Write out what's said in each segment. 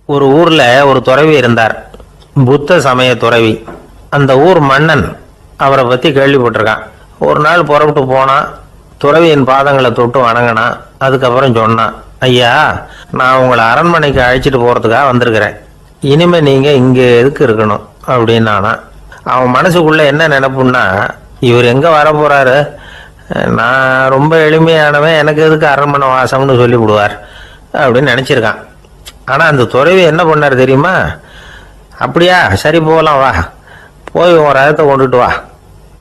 ஒரு ஊர்ல ஒரு துறவி இருந்தார், புத்த சமய துறவி. அந்த ஊர் மன்னன் அவரை பத்தி கேள்விப்பட்டிருக்கான். ஒரு நாள் புறப்பட்டு போனான், துறவியின் பாதங்களை தொட்டு வணங்கினான். அதுக்கப்புறம் சொன்னான், ஐயா, நான் உங்களை அரண்மனைக்கு அழைச்சிட்டு போறதுக்காக வந்திருக்கிறேன். இனிமே நீங்க இங்க எதுக்கு இருக்கணும் அப்படின்னானா. அவன் மனசுக்குள்ள என்ன நினைப்புன்னா, இவர் எங்க வர போறாரு, நான் ரொம்ப எளிமையானவன், எனக்கு எதுக்கு அரண்மனை வாசம்னு சொல்லி விடுவார் அப்படின்னு நினைச்சிருக்கான். ஆனா அந்த துறவி என்ன பண்ணார் தெரியுமா? அப்படியா, சரி போகலாம், வா, போய் உன் ரதத்தை கொண்டுட்டு வா,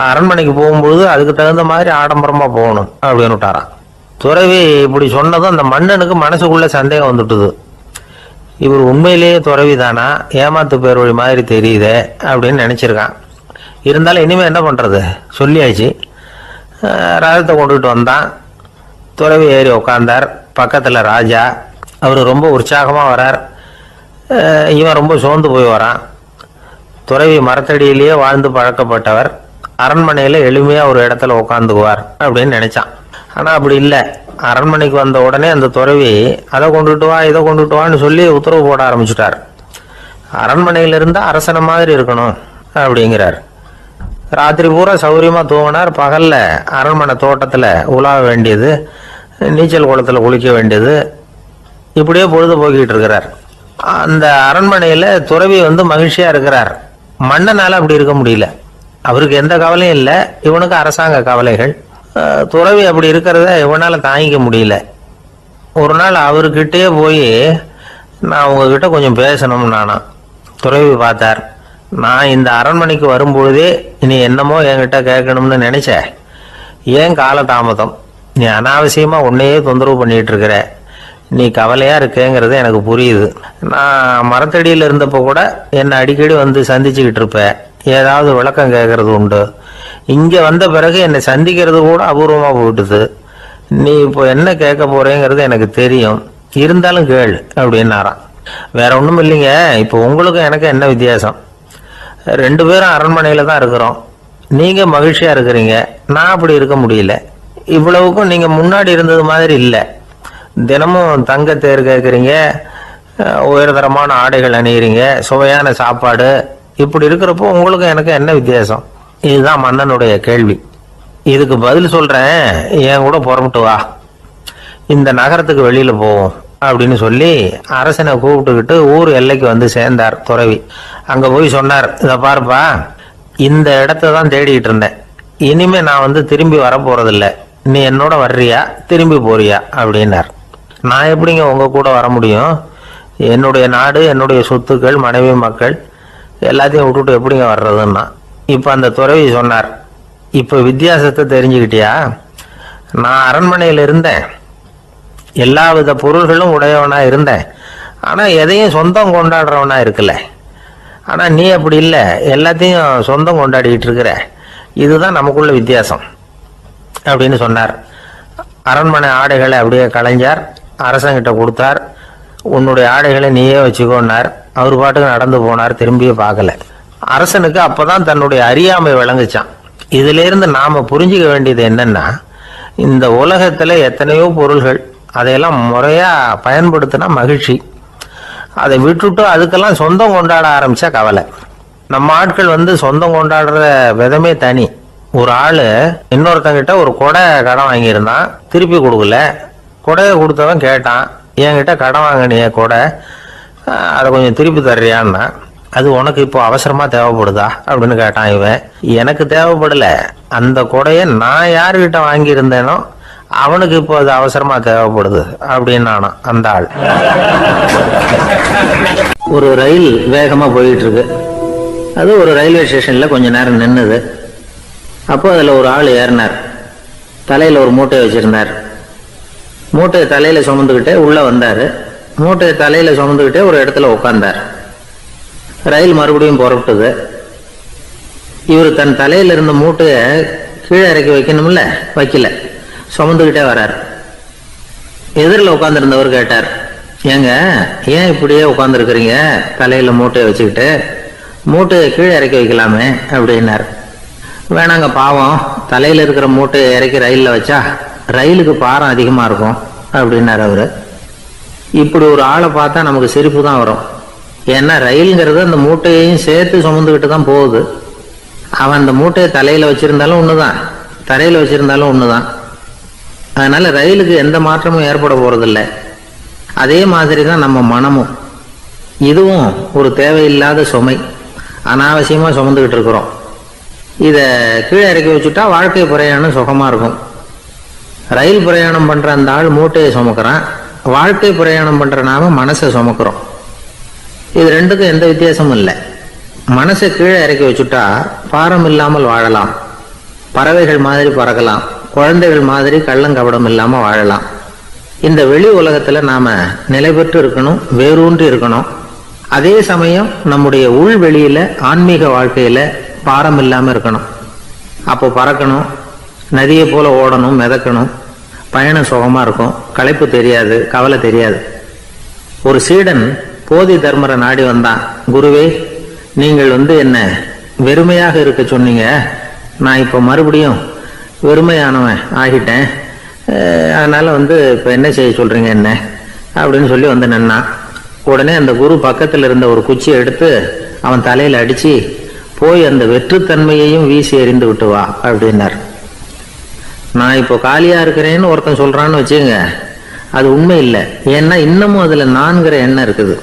அரண்மனைக்கு போகும்பொழுது அதுக்கு தகுந்த மாதிரி ஆடம்பரமா போகணும் அப்படின்னு விட்டாரான். துறவி இப்படி சொன்னதும் அந்த மன்னனுக்கு மனசுக்குள்ள சந்தேகம் வந்துட்டுது. இவர் உண்மையிலேயே துறவி தானா, ஏமாத்து பேர் வழி மாதிரி தெரியுதே அப்படின்னு நினைச்சிருக்கான். இருந்தாலும் இனிமே என்ன பண்றது, சொல்லியாச்சு. ரதத்தை கொண்டுட்டு வந்தான். துறவி ஏறி உக்காந்தார். பக்கத்துல ராஜா. அவர் ரொம்ப உற்சாகமா வரார். இவன் ரொம்ப சோர்ந்து போய் வரான். துறவி மரத்தடியிலேயே வாழ்ந்து பழக்கப்பட்டவர், அரண்மனையில எளிமையா ஒரு இடத்துல உட்காந்துக்குவார் அப்படின்னு நினைச்சான். ஆனா அப்படி இல்லை. அரண்மனைக்கு வந்த உடனே அந்த துறவி அதை கொண்டுட்டு வா, இதை கொண்டுட்டு வான்னு சொல்லி உத்தரவு போட ஆரம்பிச்சுட்டார். அரண்மனையில இருந்தா அரசனை மாதிரி இருக்கணும் அப்படிங்கிறார். ராத்திரி பூரா சௌரியமா தூங்கினார். பகல்ல அரண்மனை தோட்டத்துல உலாவ வேண்டியது, நீச்சல் குளத்துல குளிக்க வேண்டியது, இப்படியே பொழுது போக்கிட்டு இருக்கிறார். அந்த அரண்மனையில துறவி மகிழ்ச்சியா இருக்கிறார். மன்னனால அப்படி இருக்க முடியல. அவருக்கு எந்த கவலையும் இல்லை, இவனுக்கு அரசாங்க கவலைகள். துறவி அப்படி இருக்கிறத இவனால தாங்கிக்க முடியல. ஒரு நாள் அவர்கிட்டே போய், நான் உங்ககிட்ட கொஞ்சம் பேசணும் நானா. துறவி பார்த்தார். நான் இந்த அரண்மனைக்கு வரும்பொழுதே நீ என்னமோ என்கிட்ட கேட்கணும்னு நினைச்ச, ஏன் காலதாமதம், நீ அனாவசியமா உன்னையே தொந்தரவு பண்ணிட்டு இருக்கிற, நீ கவலையா இருக்கேங்கிறது எனக்கு புரியுது. நான் மரத்தடியில் இருந்தப்போ கூட என்னை அடிக்கடி சந்திச்சுக்கிட்டு இருப்ப, ஏதாவது விளக்கம் கேட்கறது உண்டு. இங்க வந்த பிறகு என்னை சந்திக்கிறது கூட அபூர்வமா போயிட்டுது. நீ இப்போ என்ன கேட்க போறேங்கிறது எனக்கு தெரியும், இருந்தாலும் கேளு அப்படின்னாராம். வேற ஒண்ணும் இல்லைங்க, இப்போ உங்களுக்கும் எனக்கு என்ன வித்தியாசம், 2 பேரும் அரண்மனையில தான் இருக்கிறோம். நீங்க மகிழ்ச்சியா இருக்கிறீங்க, நான் அப்படி இருக்க முடியல. இவ்வளவுக்கும் நீங்க முன்னாடி இருந்தது மாதிரி இல்லை. தினமும் தங்க தேர் கேட்குறீங்க, உயர்தரமான ஆடைகள் அணிகிறீங்க, சுவையான சாப்பாடு. இப்படி இருக்கிறப்போ உங்களுக்கும் எனக்கு என்ன வித்தியாசம்? இதுதான் மன்னனுடைய கேள்வி. இதுக்கு பதில் சொல்றேன், என் கூட புறப்பட்டு வா, இந்த நகரத்துக்கு வெளியில போவோம் அப்படின்னு சொல்லி அரசனை கூப்பிட்டுக்கிட்டு ஊர் எல்லைக்கு சேர்ந்தார் துறவி. அங்க போய் சொன்னார், இதை பாருப்பா, இந்த இடத்த தான் தேடிட்டு இருந்தேன். இனிமே நான் திரும்பி வர போறதில்லை. நீ என்னோட வர்றியா, திரும்பி போறியா அப்படின்னார். நான் எப்படிங்க உங்க கூட வர முடியும்? என்னுடைய நாடு, என்னுடைய சொத்துக்கள், மனைவி, மக்கள் எல்லாத்தையும் விட்டுட்டு எப்படிங்க வர்றதுன்னா. இப்ப அந்த துறவி சொன்னார், இப்ப வித்தியாசத்தை தெரிஞ்சுக்கிட்டியா? நான் அரண்மனையில் இருந்தேன், எல்லா வித பொருள்களும் உடையவனா இருந்தேன், ஆனா எதையும் சொந்தம் கொண்டாடுறவனா இருக்கல. ஆனா நீ அப்படி இல்லை, எல்லாத்தையும் சொந்தம் கொண்டாடிட்டு இருக்கிற. இதுதான் நமக்குள்ள வித்தியாசம் அப்படின்னு சொன்னார். அரண்மனை ஆடைகளை அப்படியே களைஞ்சார், அரசங்கிட்ட கொடுத்தார். உன்னுடைய ஆடைகளை நீயே வச்சுக்கோன்னார். அவர் பாட்டுக்கு நடந்து போனார், திரும்பியே பார்க்கல. அரசனுக்கு அப்பதான் தன்னுடைய அறியாமை விளங்குச்சான். இதுல இருந்து நாம புரிஞ்சுக்க வேண்டியது என்னன்னா, இந்த உலகத்துல எத்தனையோ பொருள்கள், அதையெல்லாம் முறையா பயன்படுத்தினா மகிழ்ச்சி. அதை விட்டுட்டு அதுக்கெல்லாம் சொந்தம் கொண்டாட ஆரம்பிச்சா கவலை. நம்ம ஆட்கள் சொந்தம் கொண்டாடுற விதமே தனி. ஒரு ஆளு இன்னொருத்தங்கிட்ட ஒரு கொடை கடன் வாங்கியிருந்தான், திருப்பி கொடுக்கல. கொடையை கொடுத்தவன் கேட்டான், என்கிட்ட கடன் வாங்கினிய கொடை, அதை கொஞ்சம் திருப்பி தர்றியான்னா. அது உனக்கு இப்போ அவசரமா தேவைப்படுதா அப்படின்னு கேட்டான் இவன். எனக்கு தேவைப்படல, அந்த கொடையை நான் யாருக்கிட்ட வாங்கியிருந்தேனோ அவனுக்கு இப்போ அது அவசரமா தேவைப்படுது அப்படின்னு அந்த ஆள். ஒரு ரயில் வேகமா போயிட்டு இருக்கு. அது ஒரு ரயில்வே ஸ்டேஷன்ல கொஞ்ச நேரம் நின்னுது. அப்போ அதுல ஒரு ஆள் ஏறினார். தலையில ஒரு மூட்டையை வச்சிருந்தார். மூட்டையை தலையில சுமந்துக்கிட்டே உள்ள வந்தாரு. மூட்டையை தலையில சுமந்துக்கிட்டே ஒரு இடத்துல உட்கார்ந்தார். ரயில் மறுபடியும் புறப்பட்டது. இவர் தன் தலையில இருந்த மூட்டையை கீழே இறக்கி வைக்கணும்ல, வைக்கல, சுமந்துக்கிட்டே வர்றார். எதிரில் உட்காந்துருந்தவர் கேட்டார், ஏங்க ஏன் இப்படியே உட்காந்துருக்கிறீங்க தலையில மூட்டையை வச்சுக்கிட்டு, மூட்டையை கீழே இறக்கி வைக்கலாமே அப்படின்னார். வேணாங்க, பாவம், தலையில இருக்கிற மூட்டையை இறக்கி ரயில்ல வச்சா ரயிலுக்கு பாரம் அதிகமா இருக்கும் அப்படின்னார் அவரு. இப்படி ஒரு ஆளை பார்த்தா நமக்கு சிரிப்பு தான் வரும். ஏன்னா ரயிலுங்கிறது அந்த மூட்டையையும் சேர்த்து சுமந்துக்கிட்டு தான் போகுது. அவன் அந்த மூட்டையை தலையில் வச்சிருந்தாலும் ஒண்ணுதான், தரையில் வச்சிருந்தாலும் ஒண்ணுதான். அதனால ரயிலுக்கு எந்த மாற்றமும் ஏற்பட போறதில்லை. அதே மாதிரி தான் நம்ம மனமும். இதுவும் ஒரு தேவையில்லாத சுமை, அனாவசியமா சுமந்துக்கிட்டு இருக்கிறோம். இதை கீழே இறக்கி வச்சுட்டா வாழ்க்கை பிரயாணம் சுகமா இருக்கும். ரயில் பிரயாணம் பண்ற அந்த ஆள் மூட்டையை சுமக்கிறான், வாழ்க்கை பிரயாணம் பண்ற நாம மனசை சுமக்கிறோம். இது ரெண்டுக்கும் எந்த வித்தியாசமும் இல்லை. மனசை கீழே இறக்கி வச்சுட்டா பாரம் இல்லாமல் வாழலாம், பறவைகள் மாதிரி பறக்கலாம், குழந்தைகள் மாதிரி கள்ளங்கபடம் இல்லாம வாழலாம். இந்த வெளி உலகத்துல நாம நிலை பெற்று இருக்கணும், வேரூன்றி இருக்கணும். அதே சமயம் நம்முடைய உள்வெளியில ஆன்மீக வாழ்க்கையில பாரம் இல்லாம இருக்கணும். அப்போ பறக்கணும், நதியை போல ஓடணும், மிதக்கணும். பயணம் சுகமா இருக்கும், களைப்பு தெரியாது, கவலை தெரியாது. ஒரு சீடன் போதி தர்மரை நாடி வந்தான். குருவே, நீங்கள் என்ன வெறுமையாக இருக்க சொன்னீங்க, நான் இப்போ மறுபடியும் வெறுமையானவன் ஆகிட்டேன், அதனால இப்போ என்ன செய்ய சொல்றீங்க என்ன அப்படின்னு சொல்லி நின்னான். உடனே அந்த குரு பக்கத்தில் இருந்த ஒரு குச்சியை எடுத்து அவன் தலையில அடிச்சு, போய் அந்த வெற்றுத்தன்மையையும் வீசி எறிந்து விட்டு வா அப்படின்னார். நான் இப்போ காலியா இருக்கிறேன்னு ஒருத்தன் சொல்றான்னு வச்சுங்க, அது உண்மை இல்லை. ஏன்னா இன்னமும் அதுல நான்கிற எண்ணம் இருக்குது.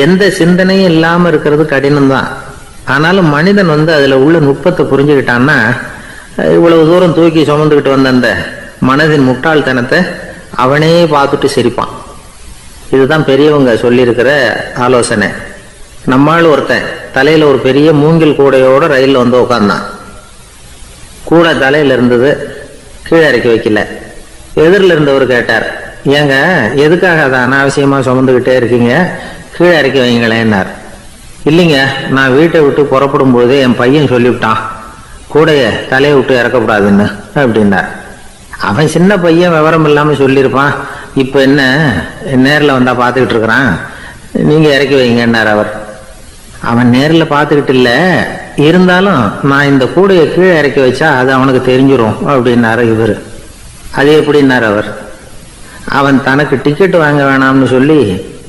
எந்த சிந்தனையும் இல்லாம இருக்கிறது கடினம்தான். ஆனாலும் மனிதன் அதுல உள்ள நுட்பத்தை புரிஞ்சுக்கிட்டான்னா இவ்வளவு தூரம் தூக்கி சுமந்துக்கிட்டு வந்த அந்த மனதின் முட்டாள்தனத்தை அவனே பார்த்துட்டு சிரிப்பான். இதுதான் பெரியவங்க சொல்லியிருக்கிற ஆலோசனை. நம்மால் ஒருத்தன் தலையில ஒரு பெரிய மூங்கில் கூடையோட ரயில்ல உட்கார்ந்தான். கூடை தலையில இருந்தது, கீழே இறக்கி வைக்கல. எதிரில் இருந்தவர் கேட்டார், ஏங்க எதுக்காக அதை அனாவசியமா சுமந்துக்கிட்டே இருக்கீங்க, கீழே இறக்கி வைங்களேன்னார். இல்லைங்க, நான் வீட்டை விட்டு புறப்படும் போதே என் பையன் சொல்லிவிட்டான், கூடைய தலையை விட்டு இறக்கக்கூடாதுன்னு அப்படின்னார். அவன் சின்ன பையன், விவரம் இல்லாம சொல்லியிருப்பான். இப்ப என்ன நேரில் வந்தா பார்த்துக்கிட்டு இருக்கிறான், நீங்க இறக்கி வைங்கன்னார் அவர். அவன் நேரில் பார்த்துக்கிட்டு இல்ல, இருந்தாலும் நான் இந்த கூடையை கீழே இறக்கி வச்சா அது அவனுக்கு தெரிஞ்சிடும் அப்படின்னாரு இவர். அது எப்படின்னார் அவர். அவன் தனக்கு டிக்கெட் வாங்க வேணாம்னு சொல்லி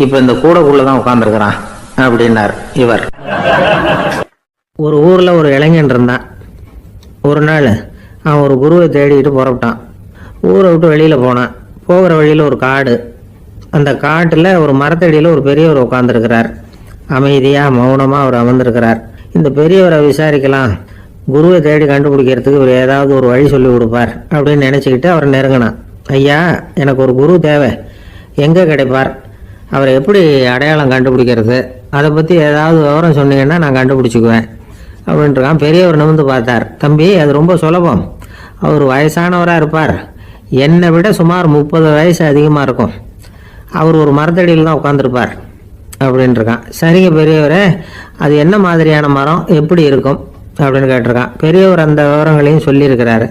இப்ப இந்த கூடைக்குள்ளதான் உட்கார்ந்துருக்கிறான் அப்படின்னார் இவர். ஒரு ஊர்ல ஒரு இளைஞன் இருந்தான். ஒரு நாள் அவன் ஒரு குருவை தேடிட்டு புறப்பட்டான். ஊரை விட்டு வெளியில போனான். போகிற வழியில ஒரு காடு. அந்த காட்டுல ஒரு மரத்தடியில ஒரு பெரியவர் உட்கார்ந்துருக்கிறார். அமைதியா மௌனமா அவர் அமர்ந்திருக்கிறார். இந்த பெரியவரை விசாரிக்கலாம், குருவை தேடி கண்டுபிடிக்கிறதுக்கு இவர் ஏதாவது ஒரு வழி சொல்லி கொடுப்பார் அப்படின்னு நினைச்சுக்கிட்டு அவரை நெருங்கினான். ஐயா, எனக்கு ஒரு குரு தேவை, எங்க கிடைப்பார், அவரை எப்படி அடையாளம் கண்டுபிடிக்கிறது, அதை பத்தி ஏதாவது விவரம் சொன்னீங்கன்னா நான் கண்டுபிடிச்சிக்குவேன் அப்படின்ட்டுருக்கான். பெரியவர் நிமிர்ந்து பார்த்தார். தம்பி, அது ரொம்ப சுலபம். அவர் வயசானவராக இருப்பார், என்னை விட சுமார் 30 வயசு அதிகமாக இருக்கும். அவர் ஒரு மரத்தடியில் தான் உட்காந்துருப்பார் அப்படின்ட்டுருக்கான். சரிங்க பெரியவரே, அது என்ன மாதிரியான மரம், எப்படி இருக்கும் அப்படின்னு கேட்டிருக்கான். பெரியவர் அந்த விவரங்களையும் சொல்லியிருக்கிறாரு.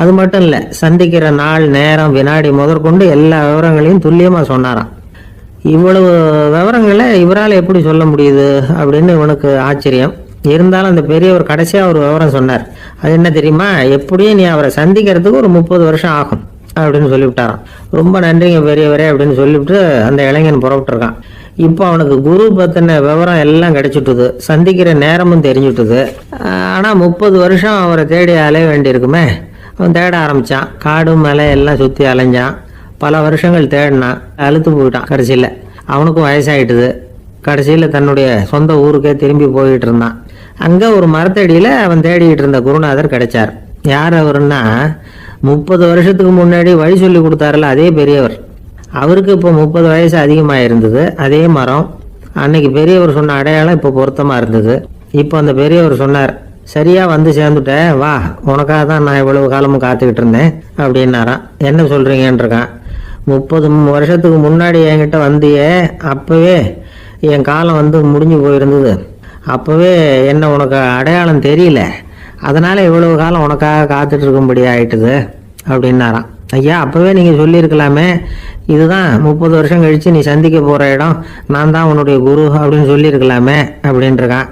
அது மட்டும் இல்லை, சந்திக்கிற நாள், நேரம், வினாடி முதற்கொண்டு எல்லா விவரங்களையும் துல்லியமாக சொன்னாராம். இவ்வளவு விவரங்களை இவரால் எப்படி சொல்ல முடியுது அப்படின்னு இவனுக்கு ஆச்சரியம். இருந்தாலும் அந்த பெரியவர் கடைசியாக ஒரு விவரம் சொன்னார். அது என்ன தெரியுமா, எப்படியும் நீ அவரை சந்திக்கிறதுக்கு ஒரு 30 வருஷம் ஆகும் அப்படின்னு சொல்லிவிட்டாராம். ரொம்ப நன்றிங்க பெரியவரே அப்படின்னு சொல்லிவிட்டு அந்த இளைஞன் புறப்பட்டுருக்கான். இப்போ அவனுக்கு குரு பத்தின விவரம் எல்லாம் கிடைச்சிட்டுது, சந்திக்கிற நேரமும் தெரிஞ்சுட்டுது. ஆனால் 30 வருஷம் அவரை தேடி அலைய வேண்டியிருக்குமே. அவன் தேட ஆரம்பித்தான். காடு மலை எல்லாம் சுற்றி அலைஞ்சான். பல வருஷங்கள் தேடினான், அழுத்து போயிட்டான். கடைசியில் அவனுக்கும் வயசாயிட்டுது. கடைசியில் தன்னுடைய சொந்த ஊருக்கே திரும்பி போயிட்டு இருந்தான். அங்கே ஒரு மரத்தடியில் அவன் தேடிக்கிட்டு இருந்த குருநாதர் கிடைச்சார். யார் அவருன்னா, 30 வருஷத்துக்கு முன்னாடி வழி சொல்லி கொடுத்தாருல அதே பெரியவர். அவருக்கு இப்போ 30 வயசு அதிகமாக இருந்தது. அதே மரம், அன்னைக்கு பெரியவர் சொன்ன அடையாளம் இப்போ பொருத்தமாக இருந்தது. இப்போ அந்த பெரியவர் சொன்னார், சரியா வந்து சேர்ந்துட்டேன், வா, உனக்காக தான் நான் இவ்வளவு காலமும் காத்துக்கிட்டு இருந்தேன் அப்படின்னாரான். என்ன சொல்றீங்கன்னு இருக்கான். 30 வருஷத்துக்கு முன்னாடி என்கிட்ட வந்தியே, அப்பவே என் காலம் முடிஞ்சு போயிருந்தது. அப்பவே என்ன உனக்கு அடையாளம் தெரியல, அதனால இவ்வளவு காலம் உனக்காக காத்துட்டு இருக்கும்படி ஆயிட்டுது அப்படின்னாராம். ஐயா, அப்பவே நீங்க சொல்லியிருக்கலாமே, இதுதான் 30 வருஷம் கழிச்சு நீ சந்திக்க போற இடம், நான் தான் உன்னுடைய குரு அப்படின்னு சொல்லியிருக்கலாமே அப்படின்ட்டுருக்கான்.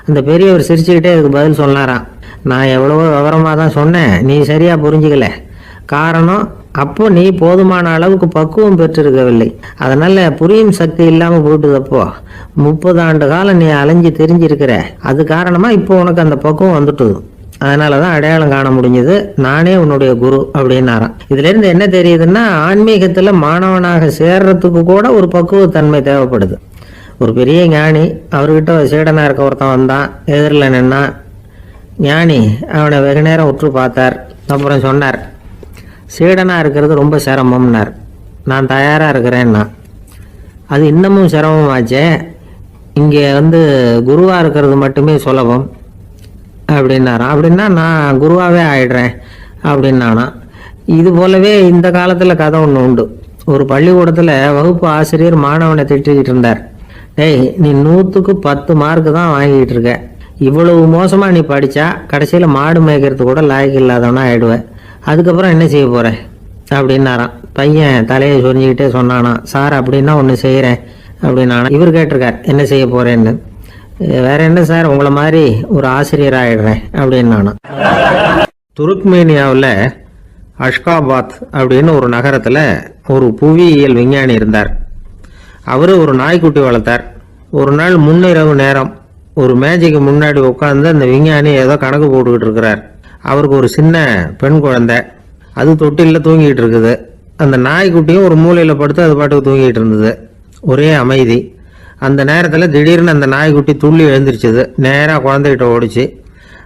அந்த பெரியவர் சிரிச்சுக்கிட்டே இதுக்கு பதில் சொன்னாராம். நான் எவ்வளவோ விவரமாக தான் சொன்னேன், நீ சரியா புரிஞ்சுக்கல. காரணம், அப்போ நீ போதுமான அளவுக்கு பக்குவம் பெற்றிருக்கவில்லை. அதனால புரியும் சக்தி இல்லாம போயிட்டுதப்போ 30 ஆண்டு காலம் நீ அலைஞ்சு தெரிஞ்சிருக்கிற. அது காரணமா இப்போ உனக்கு அந்த பக்குவம் வந்துட்டுது. அதனாலதான் அடையாளம் காண முடிஞ்சது. நானே உன்னுடைய குரு அப்படின்னாராம். இதுல இருந்து என்ன தெரியுதுன்னா, ஆன்மீகத்துல மாணவனாக சேர்றதுக்கு கூட ஒரு பக்குவத்தன்மை தேவைப்படுது. ஒரு பெரிய ஞானி, அவர்கிட்ட சீடனா இருக்க ஒருத்தன் வந்தான், எதிரில் நின்னா. ஞானி அவனை வெகு நேரம் உற்று பார்த்தார். அப்புறம் சொன்னார், சீடனா இருக்கிறது ரொம்ப சிரமம்னார். நான் தயாரா இருக்கிறேன்னா. அது இன்னமும் சிரமமாச்சே, இங்கே குருவா இருக்கிறது மட்டுமே சுலபம் அப்படின்னாராம். அப்படின்னா நான் குருவாவே ஆயிடுறேன் அப்படின்னானா. இது போலவே இந்த காலத்துல கதை ஒன்று உண்டு. ஒரு பள்ளிக்கூடத்துல வகுப்பு ஆசிரியர் மாணவனை திட்டிக்கிட்டு இருந்தார். டேய், நீ 100க்கு 10 மார்க்கு தான் வாங்கிட்டு இருக்க. இவ்வளவு மோசமா நீ படிச்சா கடைசியில மாடு மேய்க்கிறது கூட லாய்க்கு இல்லாதவனா ஆயிடுவேன். அதுக்கப்புறம் என்ன செய்ய போற அப்படின்னாராம். பையன் தலையை சொரிஞ்சுக்கிட்டே சொன்னானா, சார் அப்படின்னா ஒன்று செய்யறேன் அப்படின்னானா. இவர் கேட்டிருக்கார், என்ன செய்ய போறேன்னு. வேற என்ன சார், உங்களை மாதிரி ஒரு ஆசிரியர் ஆயிடுறேன் அப்படின்னானா. துருக்மேனியாவில் அஷ்காபாத் அப்படின்னு ஒரு நகரத்தில் ஒரு புவியியல் விஞ்ஞானி இருந்தார். அவரு ஒரு நாய்க்குட்டி வளர்த்தார். ஒரு நாள் முன்னிரவு நேரம் ஒரு மேஜைக்கு முன்னாடி உட்காந்து அந்த விஞ்ஞானி ஏதோ கணக்கு போட்டுக்கிட்டு இருக்கிறார். அவருக்கு ஒரு சின்ன பெண் குழந்தை, அது தொட்டிலில் தூங்கிட்டு இருக்குது. அந்த நாய்க்குட்டியும் ஒரு மூலையில் படுத்து அது பாட்டுக்கு தூங்கிட்டு இருந்தது. ஒரே அமைதி. அந்த நேரத்தில் திடீர்னு அந்த நாய்க்குட்டி துள்ளி எழுந்திரிச்சது. நேராக குழந்தைகிட்ட ஓடிச்சு.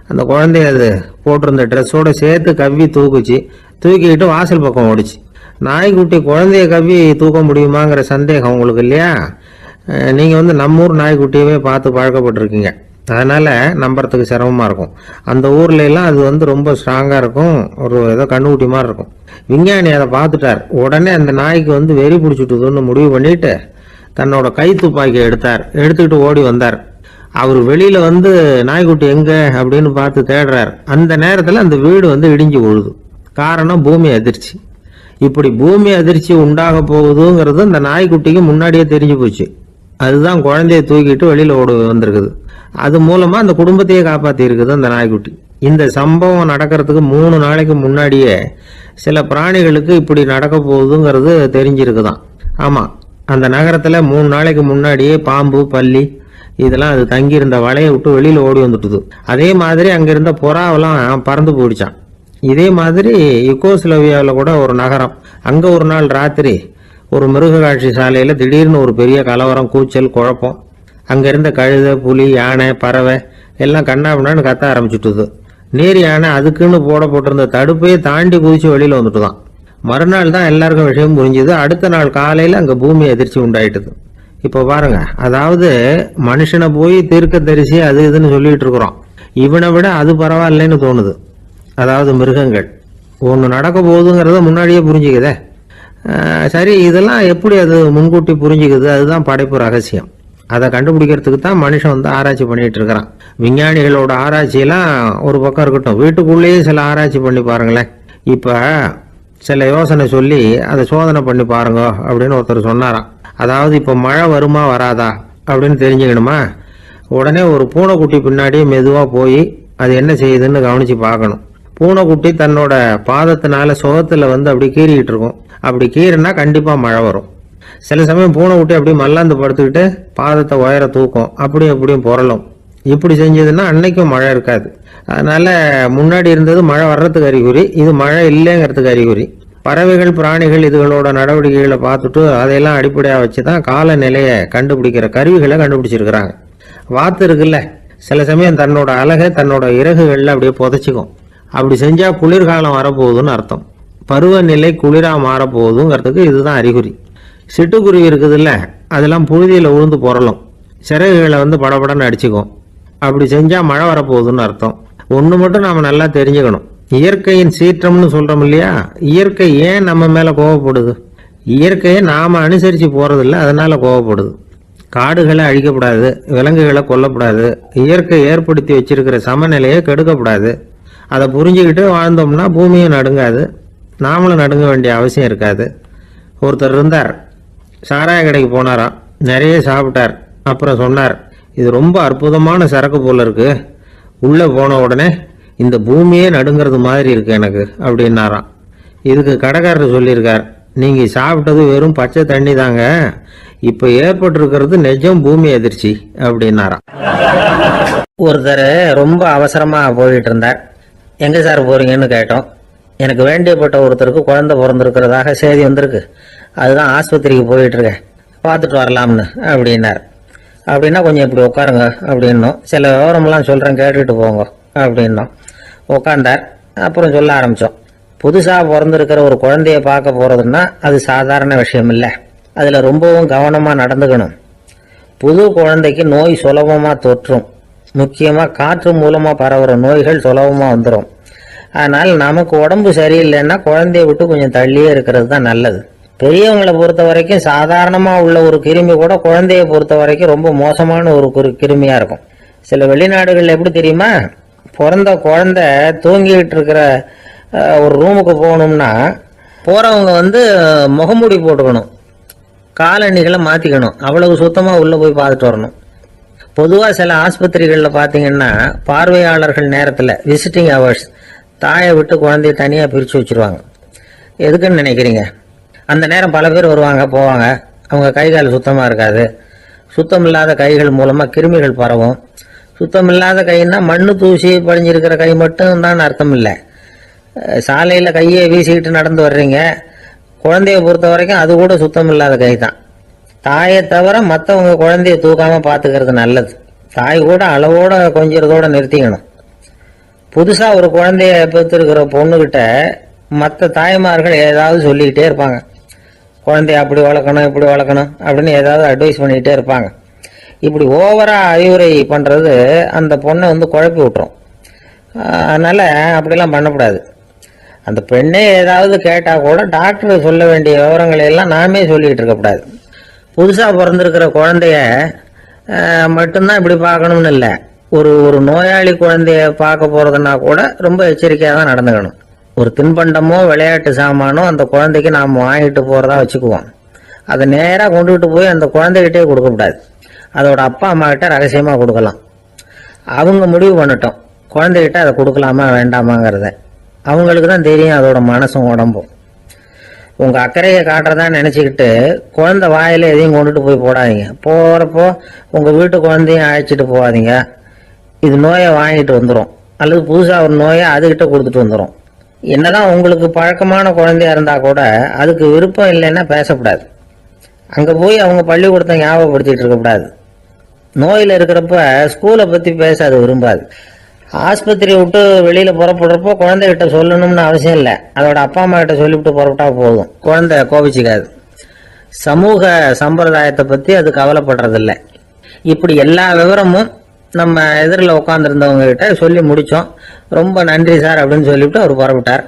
அந்த குழந்தைய அது போட்டிருந்த ட்ரெஸ்ஸோடு சேர்த்து கவ்வி தூக்குச்சு. தூக்கிக்கிட்டு வாசல் பக்கம் ஓடிச்சு. நாய்க்குட்டி குழந்தைய கவ்வி தூக்க முடியுமாங்கிற சந்தேகம் உங்களுக்கு இல்லையா? நீங்கள் நம்மூர் நாய்க்குட்டியவே பார்த்து பழக்கப்பட்டிருக்கீங்க. அதனால் நம்புறதுக்கு சிரமமாக இருக்கும். அந்த ஊர்ல எல்லாம் அது ரொம்ப ஸ்ட்ராங்காக இருக்கும். ஒரு ஏதோ கண்ணுக்குட்டி மாதிரி இருக்கும். விஞ்ஞானி அதை பார்த்துட்டார். உடனே அந்த நாய்க்கு வெறி பிடிச்சிட்டுதுன்னு முடிவு பண்ணிட்டு தன்னோட கை துப்பாக்கி எடுத்துக்கிட்டு ஓடி வந்தார். அவர் வெளியில நாய்க்குட்டி எங்க அப்படின்னு பார்த்து தேடுறார். அந்த நேரத்தில் அந்த வீடு இடிஞ்சு விழுது. காரணம் பூமி அதிர்ச்சி. இப்படி பூமி அதிர்ச்சி உண்டாக போகுதுங்கிறது அந்த நாய்க்குட்டிக்கு முன்னாடியே தெரிஞ்சு போச்சு. அதுதான் குழந்தைய தூக்கிட்டு வெளியில ஓடி வந்திருக்குது. அது மூலமா அந்த குடும்பத்தையே காப்பாத்தி இருக்குது அந்த நாய்க்குட்டி. இந்த சம்பவம் நடக்கிறதுக்கு 3 நாளைக்கு முன்னாடியே சில பிராணிகளுக்கு இப்படி நடக்க போகுதுங்கிறது தெரிஞ்சிருக்குதான். ஆமா, அந்த நகரத்துல 3 நாளைக்கு முன்னாடியே பாம்பு, பல்லி இதெல்லாம் அது தங்கியிருந்த வலையை விட்டு வெளியில ஓடி வந்துட்டுது. அதே மாதிரி அங்கிருந்த புறாவெல்லாம் பறந்து போயிடுச்சான். இதே மாதிரி யுகோஸ்லோவியாவில் கூட ஒரு நகரம், அங்க ஒரு நாள் ராத்திரி ஒரு மிருக காட்சி சாலையில திடீர்னு ஒரு பெரிய கலவரம், கூச்சல், குழப்பம். அங்க இருந்த கழுதை, புலி, யானை, பறவை எல்லாம் கண்ணாபின்னான்னு கத்த ஆரம்பிச்சுட்டுது. நேர் யானை அதுக்குன்னு போட்டிருந்த தடுப்பையே தாண்டி குதிச்சு வெளியில வந்துட்டுதான். மறுநாள் தான் எல்லாருக்கும் விஷயம் புரிஞ்சுது. அடுத்த நாள் காலையில அங்க பூமி அதிர்ச்சி உண்டாயிட்டுது. இப்ப பாருங்க, அதாவது மனுஷனை போய் தீர்க்க தரிசி அது இதுன்னு சொல்லிட்டு இருக்கிறோம். இவனை விட அது பரவாயில்லைன்னு தோணுது. அதாவது மிருகங்கள் ஒன்று நடக்க போகுதுங்கிறத முன்னாடியே புரிஞ்சுக்குதே. சரி, இதெல்லாம் எப்படி அது முன்கூட்டி புரிஞ்சுக்குது? அதுதான் படைப்பு ரகசியம். அதை கண்டுபிடிக்கிறதுக்கு தான் மனுஷன் ஆராய்ச்சி பண்ணிட்டு இருக்கிறான். விஞ்ஞானிகளோட ஆராய்ச்சியெல்லாம் ஒரு பக்கம் இருக்கட்டும், வீட்டுக்குள்ளேயே சில ஆராய்ச்சி பண்ணி பாருங்களேன். இப்ப சில யோசனை சொல்லி அதை சோதனை பண்ணி பாருங்க அப்படின்னு ஒருத்தர் சொன்னாராம். அதாவது இப்போ மழை வருமா வராதா அப்படின்னு தெரிஞ்சுக்கணுமா, உடனே ஒரு பூனைக்குட்டி பின்னாடியே மெதுவாக போய் அது என்ன செய்யுதுன்னு கவனிச்சு பார்க்கணும். பூனைக்குட்டி தன்னோட பாதத்தினால சுகத்துல அப்படி கீறிக்கிட்டு இருக்கும். அப்படி கீறினா கண்டிப்பா மழை வரும். சில சமயம் பூனைக்குட்டி அப்படி மல்லாந்து படுத்துக்கிட்டு பாதத்தை உயர தூக்கும், அப்படியும் புரளும். இப்படி செஞ்சதுன்னா அன்னைக்கும் மழை இருக்காது. அதனால முன்னாடி இருந்தது மழை வர்றதுக்கு அறிகுறி, இது மழை இல்லைங்கிறதுக்கு அறிகுறி. பறவைகள், பிராணிகள் இதுகளோட நடவடிக்கைகளை பார்த்துட்டு அதையெல்லாம் அடிப்படையாக வச்சுதான் காலநிலையை கண்டுபிடிக்கிற கருவிகளை கண்டுபிடிச்சிருக்கிறாங்க. வாத்து இருக்குல்ல, சில சமயம் தன்னோட அழகை தன்னோட இறகுகள்ல அப்படியே புதைச்சிக்கும். அப்படி செஞ்சா குளிர்காலம் வரப்போகுதுன்னு அர்த்தம். பருவநிலை குளிரா மாறப்போகுதுங்கிறதுக்கு இதுதான் அறிகுறி. சிட்டுக்குருவி இருக்குதுல்ல, அதெல்லாம் புழுதியில உழுந்து புரளும், சிறகுகளை படபடன்னு அடிச்சுக்கும். அப்படி செஞ்சா மழை வரப்போகுதுன்னு அர்த்தம். ஒன்று மட்டும் நாம நல்லா தெரிஞ்சுக்கணும், இயற்கையின் சீற்றம்னு சொல்றோம் இல்லையா, இயற்கை ஏன் நம்ம மேல கோவப்படுது? இயற்கையை நாம அனுசரிச்சு போறதில்ல, அதனால கோவப்படுது. காடுகளை அழிக்கப்படாது, விலங்குகளை கொல்லப்படாது, இயற்கை ஏற்படுத்தி வச்சிருக்கிற சமநிலையை கெடுக்கப்படாது. அதை புரிஞ்சுக்கிட்டு வாழ்ந்தோம்னா பூமியும் நடுங்காது, நாமளும் நடுங்க வேண்டிய அவசியம் இருக்காது. ஒருத்தர் இருந்தார், சாராய கடைக்கு போனாராம், நிறைய சாப்பிட்டார். அப்புறம் சொன்னார், இது ரொம்ப அற்புதமான சரக்கு போல இருக்கு, உள்ள போன உடனே இந்த பூமியே நடுங்கிறது மாதிரி இருக்கு எனக்கு அப்படின்னாராம். இதுக்கு கடைக்காரர் சொல்லியிருக்கார், நீங்க சாப்பிட்டது வெறும் பச்சை தண்ணி தாங்க, இப்ப ஏற்பட்டிருக்கிறது நிஜம் பூமி அதிர்ச்சி அப்படின்னாராம். ஒருத்தர் ரொம்ப அவசரமா போயிட்டு இருந்தார். எங்க சார் போறீங்கன்னு கேட்டோம். எனக்கு வேண்டியப்பட்ட ஒருத்தருக்கு குழந்தை பிறந்திருக்கிறதாக செய்தி வந்திருக்கு, அதுதான் ஆஸ்பத்திரிக்கு போயிட்டு இருக்கேன், பார்த்துட்டு வரலாம்னு அப்படின்னார். அப்படின்னா கொஞ்சம் இப்படி உட்காருங்க அப்படின்னோம். சில விவரம்லாம் சொல்கிறேன் கேட்டுட்டு போங்க அப்படின்னோம். உட்காந்தார். அப்புறம் சொல்ல ஆரம்பித்தோம். புதுசாக பிறந்திருக்கிற ஒரு குழந்தைய பார்க்க போகிறதுன்னா அது சாதாரண விஷயம் இல்லை. அதில் ரொம்பவும் கவனமாக நடந்துக்கணும். புது குழந்தைக்கு நோய் சுலபமாக தொற்றும். முக்கியமாக காற்று மூலமாக பரவுற நோய்கள் சுலபமாக வந்துடும். அதனால் நமக்கு உடம்பு சரியில்லைன்னா குழந்தைய விட்டு கொஞ்சம் தள்ளியே இருக்கிறது தான் நல்லது. பெரியவங்களை பொறுத்த வரைக்கும் சாதாரணமாக உள்ள ஒரு கிருமி கூட குழந்தைய பொறுத்த வரைக்கும் ரொம்ப மோசமான ஒரு கிருமியாக இருக்கும். சில வெளிநாடுகளில் எப்படி தெரியுமா, பிறந்த குழந்தை தூங்கிட்டு இருக்கிற ஒரு ரூமுக்கு போகணும்னா போகிறவங்க முகமூடி போட்டுக்கணும், காலணிகளை மாற்றிக்கணும், அவ்வளவு சுத்தமாக உள்ளே போய் பார்த்துட்டு வரணும். பொதுவாக சில ஆஸ்பத்திரிகளில் பார்த்தீங்கன்னா பார்வையாளர்கள் நேரத்தில் விசிட்டிங் ஹவர்ஸ் தாயை விட்டு குழந்தைய தனியாக பிரித்து வச்சுருவாங்க. எதுக்குன்னு நினைக்கிறீங்க? அந்த நேரம் பல பேர் வருவாங்க போவாங்க, அவங்க கை கால் சுத்தமாக இருக்காது. சுத்தம் இல்லாத கைகள் மூலமாக கிருமிகள் பரவும். சுத்தம் இல்லாத கைன்னா மண்ணு தூசி படிஞ்சிருக்கிற கை மட்டும் தான் அர்த்தம் இல்லை. சாலையில் கையை வீசிக்கிட்டு நடந்து வர்றீங்க, குழந்தைய பொறுத்த வரைக்கும் அது கூட சுத்தம் இல்லாத கை தான். தாயை தவிர மற்றவங்க குழந்தைய தூக்காமல் பார்த்துக்கிறது நல்லது. தாய் கூட அளவோட கொஞ்சிறதோட நிறுத்திக்கணும். புதுசாக ஒரு குழந்தைய பெற்றிருக்கிற பொண்ணுக்கிட்ட மற்ற தாய்மார்கள் ஏதாவது சொல்லிக்கிட்டே இருப்பாங்க. குழந்தைய அப்படி வளர்க்கணும் இப்படி வளர்க்கணும் அப்படின்னு ஏதாவது அட்வைஸ் பண்ணிக்கிட்டே இருப்பாங்க. இப்படி ஓவராக அறிவுரை பண்ணுறது அந்த பொண்ணை குழப்பி விட்டுரும். அதனால் அப்படிலாம் பண்ணக்கூடாது. அந்த பெண்ணே ஏதாவது கேட்டால் கூட டாக்டர் சொல்ல வேண்டிய விவரங்களை எல்லாம் நாமே சொல்லிக்கிட்டு இருக்கக்கூடாது. புதுசாக பிறந்திருக்கிற குழந்தைய மட்டும்தான் இப்படி பார்க்கணும்னு இல்லை. ஒரு நோயாளி குழந்தைய பார்க்க போகிறதுனா கூட ரொம்ப எச்சரிக்கையாக தான் நடந்துக்கணும். ஒரு தின்பண்டமோ விளையாட்டு சாமானோ அந்த குழந்தைக்கு நாம் வாங்கிட்டு போகிறதா வச்சுக்குவோம். அதை நேராக கொண்டுகிட்டு போய் அந்த குழந்தைகிட்டே கொடுக்கக்கூடாது. அதோட அப்பா அம்மா கிட்ட ரகசியமாக கொடுக்கலாம். அவங்க முடிவு பண்ணட்டும் குழந்தைகிட்ட அதை கொடுக்கலாமா வேண்டாமாங்கிறத. அவங்களுக்கு தான் தெரியும் அதோட மனசும் உடம்பும். உங்கள் அக்கறையை காட்டுறதா நினச்சிக்கிட்டு குழந்தை வாயில் எதையும் கொண்டுட்டு போய் போடாதீங்க. போகிறப்போ உங்கள் வீட்டு குழந்தையும் அழைச்சிட்டு போகாதீங்க. இது நோயை வாங்கிட்டு வந்துடும், அல்லது புதுசாக ஒரு நோயை அதுகிட்ட கொடுத்துட்டு வந்துடும். என்னதான் உங்களுக்கு பழக்கமான குழந்தையா இருந்தால் கூட அதுக்கு விருப்பம் இல்லைன்னா பேசக்கூடாது. அங்கே போய் அவங்க பள்ளிக்கூடத்தை ஞாபகப்படுத்திட்டு இருக்கக்கூடாது. நோயில் இருக்கிறப்ப ஸ்கூலை பற்றி பேச அது விரும்பாது. ஆஸ்பத்திரியை விட்டு வெளியில் புறப்படுறப்போ குழந்தைகிட்ட சொல்லணும்னு அவசியம் இல்லை. அதோட அப்பா அம்மா கிட்ட சொல்லிவிட்டு புறப்பட்டா போதும், குழந்தை கோபிச்சிக்காது. சமூக சம்பிரதாயத்தை பற்றி அது கவலைப்படுறதில்லை. இப்படி எல்லா விவரமும் நம்ம எதிரில் உட்காந்துருந்தவங்க கிட்ட சொல்லி முடித்தோம். ரொம்ப நன்றி சார் அப்படின்னு சொல்லிவிட்டு அவர் புறப்பட்டார்.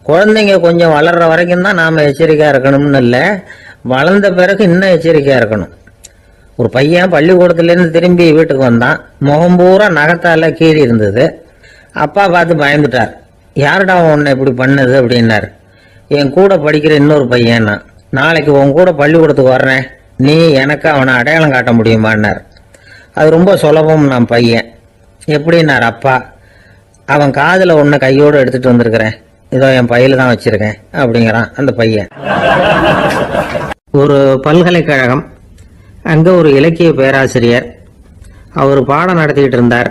குழந்தைங்க கொஞ்சம் வளர்கிற வரைக்கும் தான் நாம் எச்சரிக்கையாக இருக்கணும்னு இல்லை, வளர்ந்த பிறகு இன்னும் எச்சரிக்கையாக இருக்கணும். ஒரு பையன் பள்ளிக்கூடத்துலேருந்து திரும்பி வீட்டுக்கு வந்தான். முகம் பூரா நகத்தால் கீறி இருந்தது. அப்பா பார்த்து பயந்துட்டார். யாருடா உன்னை இப்படி பண்ணது அப்படின்னார். என் கூட படிக்கிற இன்னொரு பையன்னா. நாளைக்கு உன் கூட பள்ளிக்கூடத்துக்கு வர்றேன், நீ எனக்கு அவனை அடையாளம் காட்ட முடியுமான்னார். அது ரொம்ப சுலபம் நான் பையன். எப்படின்னார் அப்பா. அவன் காதில் ஒன்று கையோடு எடுத்துகிட்டு வந்திருக்கிறேன், இதோ என் பையில தான் வச்சுருக்கேன் அப்படிங்கிறான் அந்த பையன். ஒரு பல்கலைக்கழகம், அங்கே ஒரு இலக்கிய பேராசிரியர், அவர் பாடம் நடத்திக்கிட்டு இருந்தார்.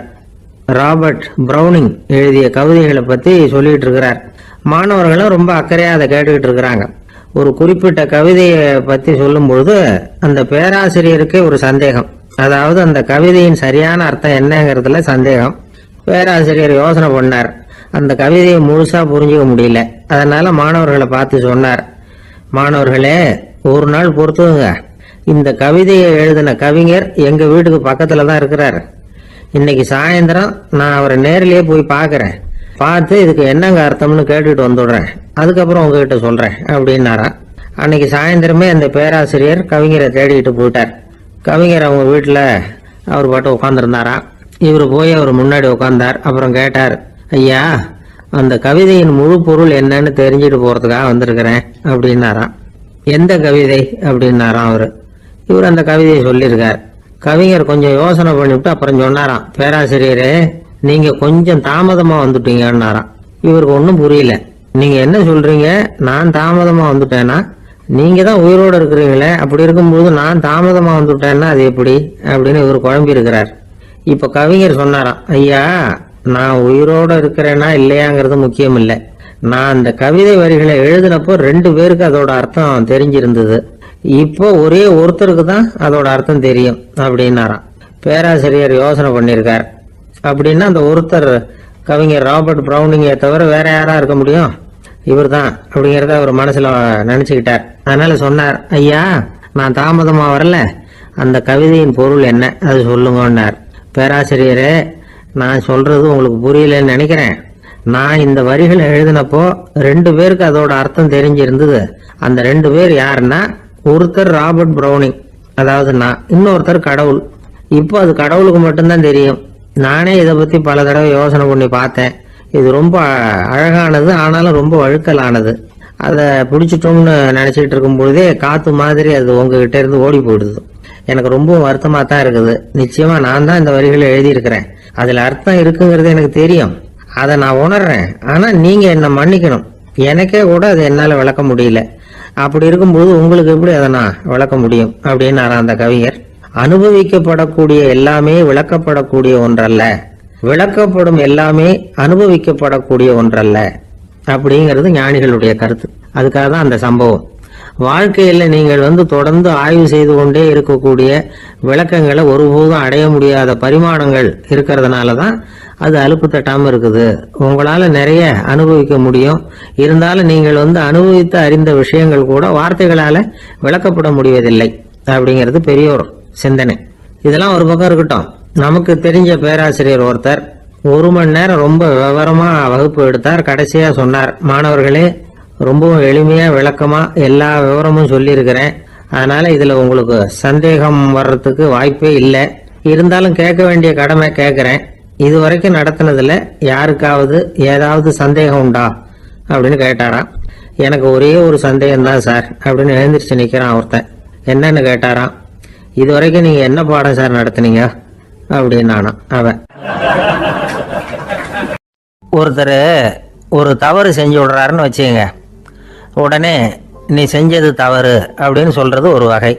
ராபர்ட் ப்ரௌனிங் எழுதிய கவிதைகளை பற்றி சொல்லிகிட்டு இருக்கிறார். மாணவர்களும் ரொம்ப அக்கறையாக அதை கேட்டுக்கிட்டு இருக்கிறாங்க. ஒரு குறிப்பிட்ட கவிதையை பற்றி சொல்லும்பொழுது அந்த பேராசிரியருக்கே ஒரு சந்தேகம். அதாவது அந்த கவிதையின் சரியான அர்த்தம் என்னங்கிறதுல சந்தேகம். பேராசிரியர் யோசனை பண்ணார். அந்த கவிதையை முழுசாக புரிஞ்சுக்க முடியல. அதனால் மாணவர்களை பார்த்து சொன்னார், மாணவர்களே ஒரு நாள் பொறுத்துங்க, இந்த கவிதையை எழுதின கவிஞர் எங்கள் வீட்டுக்கு பக்கத்தில் தான் இருக்கிறார். இன்னைக்கு சாயந்தரம் நான் அவரை நேரிலேயே போய் பார்க்குறேன், பார்த்து இதுக்கு என்னங்க அர்த்தம்னு கேட்டுட்டு வந்துடுறேன், அதுக்கப்புறம் உங்ககிட்ட சொல்கிறேன் அப்படின்னாரா. அன்னைக்கு சாயந்தரமே அந்த பேராசிரியர் கவிஞரை தேடிக்கிட்டு போயிட்டார். கவிஞர் அவங்க வீட்டில் அவர் பாட்டு உட்காந்துருந்தாரா. இவர் போய் அவர் முன்னாடி உட்காந்தார். அப்புறம் கேட்டார், ஐயா அந்த கவிதையின் முழு பொருள் என்னன்னு தெரிஞ்சுட்டு போகிறதுக்காக வந்திருக்கிறேன் அப்படின்னாராம். எந்த கவிதை அப்படின்னாராம் அவர். இவர் அந்த கவிதையை சொல்லியிருக்கார். கவிஞர் கொஞ்சம் யோசனை பண்ணிவிட்டு அப்புறம் சொன்னாராம், பேராசிரியரே நீங்கள் கொஞ்சம் தாமதமாக வந்துட்டீங்கன்னாராம். இவருக்கு ஒன்றும் புரியல. நீங்க என்ன சொல்றீங்க? நான் தாமதமா வந்துட்டேனா? நீங்க தான் உயிரோடு இருக்கிறீங்களே, அப்படி இருக்கும்போது நான் தாமதமா வந்துட்டேன்னா அது எப்படி அப்படின்னு இவர் குழம்பி இருக்கிறார். இப்ப கவிஞர் சொன்னாராம், ஐயா நான் உயிரோட இருக்கிறேனா இல்லையாங்கிறது முக்கியம் இல்லை. நான் அந்த கவிதை வரிகளை எழுதினப்போ 2 பேருக்கு அதோட அர்த்தம் தெரிஞ்சிருந்தது. இப்போ ஒரே ஒருத்தருக்கு தான் அதோட அர்த்தம் தெரியும் அப்படின்னாராம். பேராசிரியர் யோசனை பண்ணியிருக்கார். அப்படின்னா அந்த ஒருத்தர் கவிஞர் ராபர்ட் பிரவுனிங்கை தவிர வேற யாரா இருக்க முடியும்? இவர் தான் அப்படிங்கிறத அவர் மனசுல நினைச்சுக்கிட்டார். அதனால சொன்னார், ஐயா நான் தாமதமா வரல, அந்த கவிதையின் பொருள் என்ன அது சொல்லுங்கன்னார். பேராசிரியரே, நான் சொல்றது உங்களுக்கு புரியலன்னு நினைக்கிறேன். நான் இந்த வரிகளை எழுதினப்போ 2 பேருக்கு அதோட அர்த்தம் தெரிஞ்சிருந்தது. அந்த 2 பேர் யாருன்னா, ஒருத்தர் ராபர்ட் பிரவுனிங், அதாவது நான், இன்னொருத்தர் கடவுள். இப்போ அது கடவுளுக்கு மட்டும்தான் தெரியும். நானே இதை பத்தி பல தடவை யோசனை பண்ணி பார்த்தேன். இது ரொம்ப அழகானது, ஆனாலும் ரொம்ப வழுக்கலானது. அதை பிடிச்சிட்டோம்னு நினைச்சிட்டு இருக்கும் பொழுதே காத்து மாதிரி அது உங்ககிட்ட இருந்து ஓடி போயிடுது. எனக்கு ரொம்ப வருத்தமா தான் இருக்குது. நிச்சயமா நான் தான் இந்த வரிகளை எழுதியிருக்கிறேன். அதுல அர்த்தம் இருக்குங்கிறது எனக்கு தெரியும், அதை நான் உணர்றேன். ஆனா நீங்க என்ன மன்னிக்கணும், எனக்கே கூட அதை என்னால விளக்க முடியல. அப்படி இருக்கும்போது உங்களுக்கு எப்படி அதை நான் விளக்க முடியும் அப்படின்னு அந்த கவிஞர். அனுபவிக்கப்படக்கூடிய எல்லாமே விளக்கப்படக்கூடிய ஒன்றல்ல, விளக்கப்படும் எல்லாமே அனுபவிக்கப்படக்கூடிய ஒன்றல்ல அப்படிங்கிறது ஞானிகளுடைய கருத்து. அதுக்காக தான் அந்த சம்பவம். வாழ்க்கையில் நீங்கள் தொடர்ந்து ஆய்வு செய்து கொண்டே இருக்கக்கூடிய விளக்கங்களை ஒருபோதும் அடைய முடியாத பரிமாணங்கள் இருக்கிறதுனால தான் அது அலுப்பு தட்டாமல் இருக்குது. உங்களால் நிறைய அனுபவிக்க முடியும், இருந்தாலும் நீங்கள் அனுபவித்து அறிந்த விஷயங்கள் கூட வார்த்தைகளால் விளக்கப்பட முடிவதில்லை அப்படிங்கிறது பெரியோர் சிந்தனை. இதெல்லாம் ஒரு பக்கம் இருக்கட்டும். நமக்கு தெரிஞ்ச பேராசிரியர் ஒருத்தர் 1 மணி நேரம் ரொம்ப விவரமா வகுப்பு எடுத்தார். கடைசியா சொன்னார், மாணவர்களே ரொம்பவும் எளிமையா விளக்கமா எல்லா விவரமும் சொல்லியிருக்கிறேன், அதனால இதுல உங்களுக்கு சந்தேகம் வர்றதுக்கு வாய்ப்பே இல்லை. இருந்தாலும் கேட்க வேண்டிய கடமை கேட்கிறேன். இது வரைக்கும் நடத்தினதுல யாருக்காவது ஏதாவது சந்தேகம் உண்டா அப்படின்னு கேட்டாராம். எனக்கு ஒரே ஒரு சந்தேகம் தான் சார் அப்படின்னு எழுந்திரிச்சு நிக்கிறான் ஒருத்தன். என்னன்னு கேட்டாராம். இது வரைக்கும் நீங்க என்ன பாடம் சார் நடத்துனீங்க அப்படின்னானா அவன். ஒருத்தர் ஒரு தவறு செஞ்சு விடுறாருன்னு வச்சுங்க, உடனே நீ செஞ்சது தவறு அப்படின்னு சொல்றது ஒரு வகை.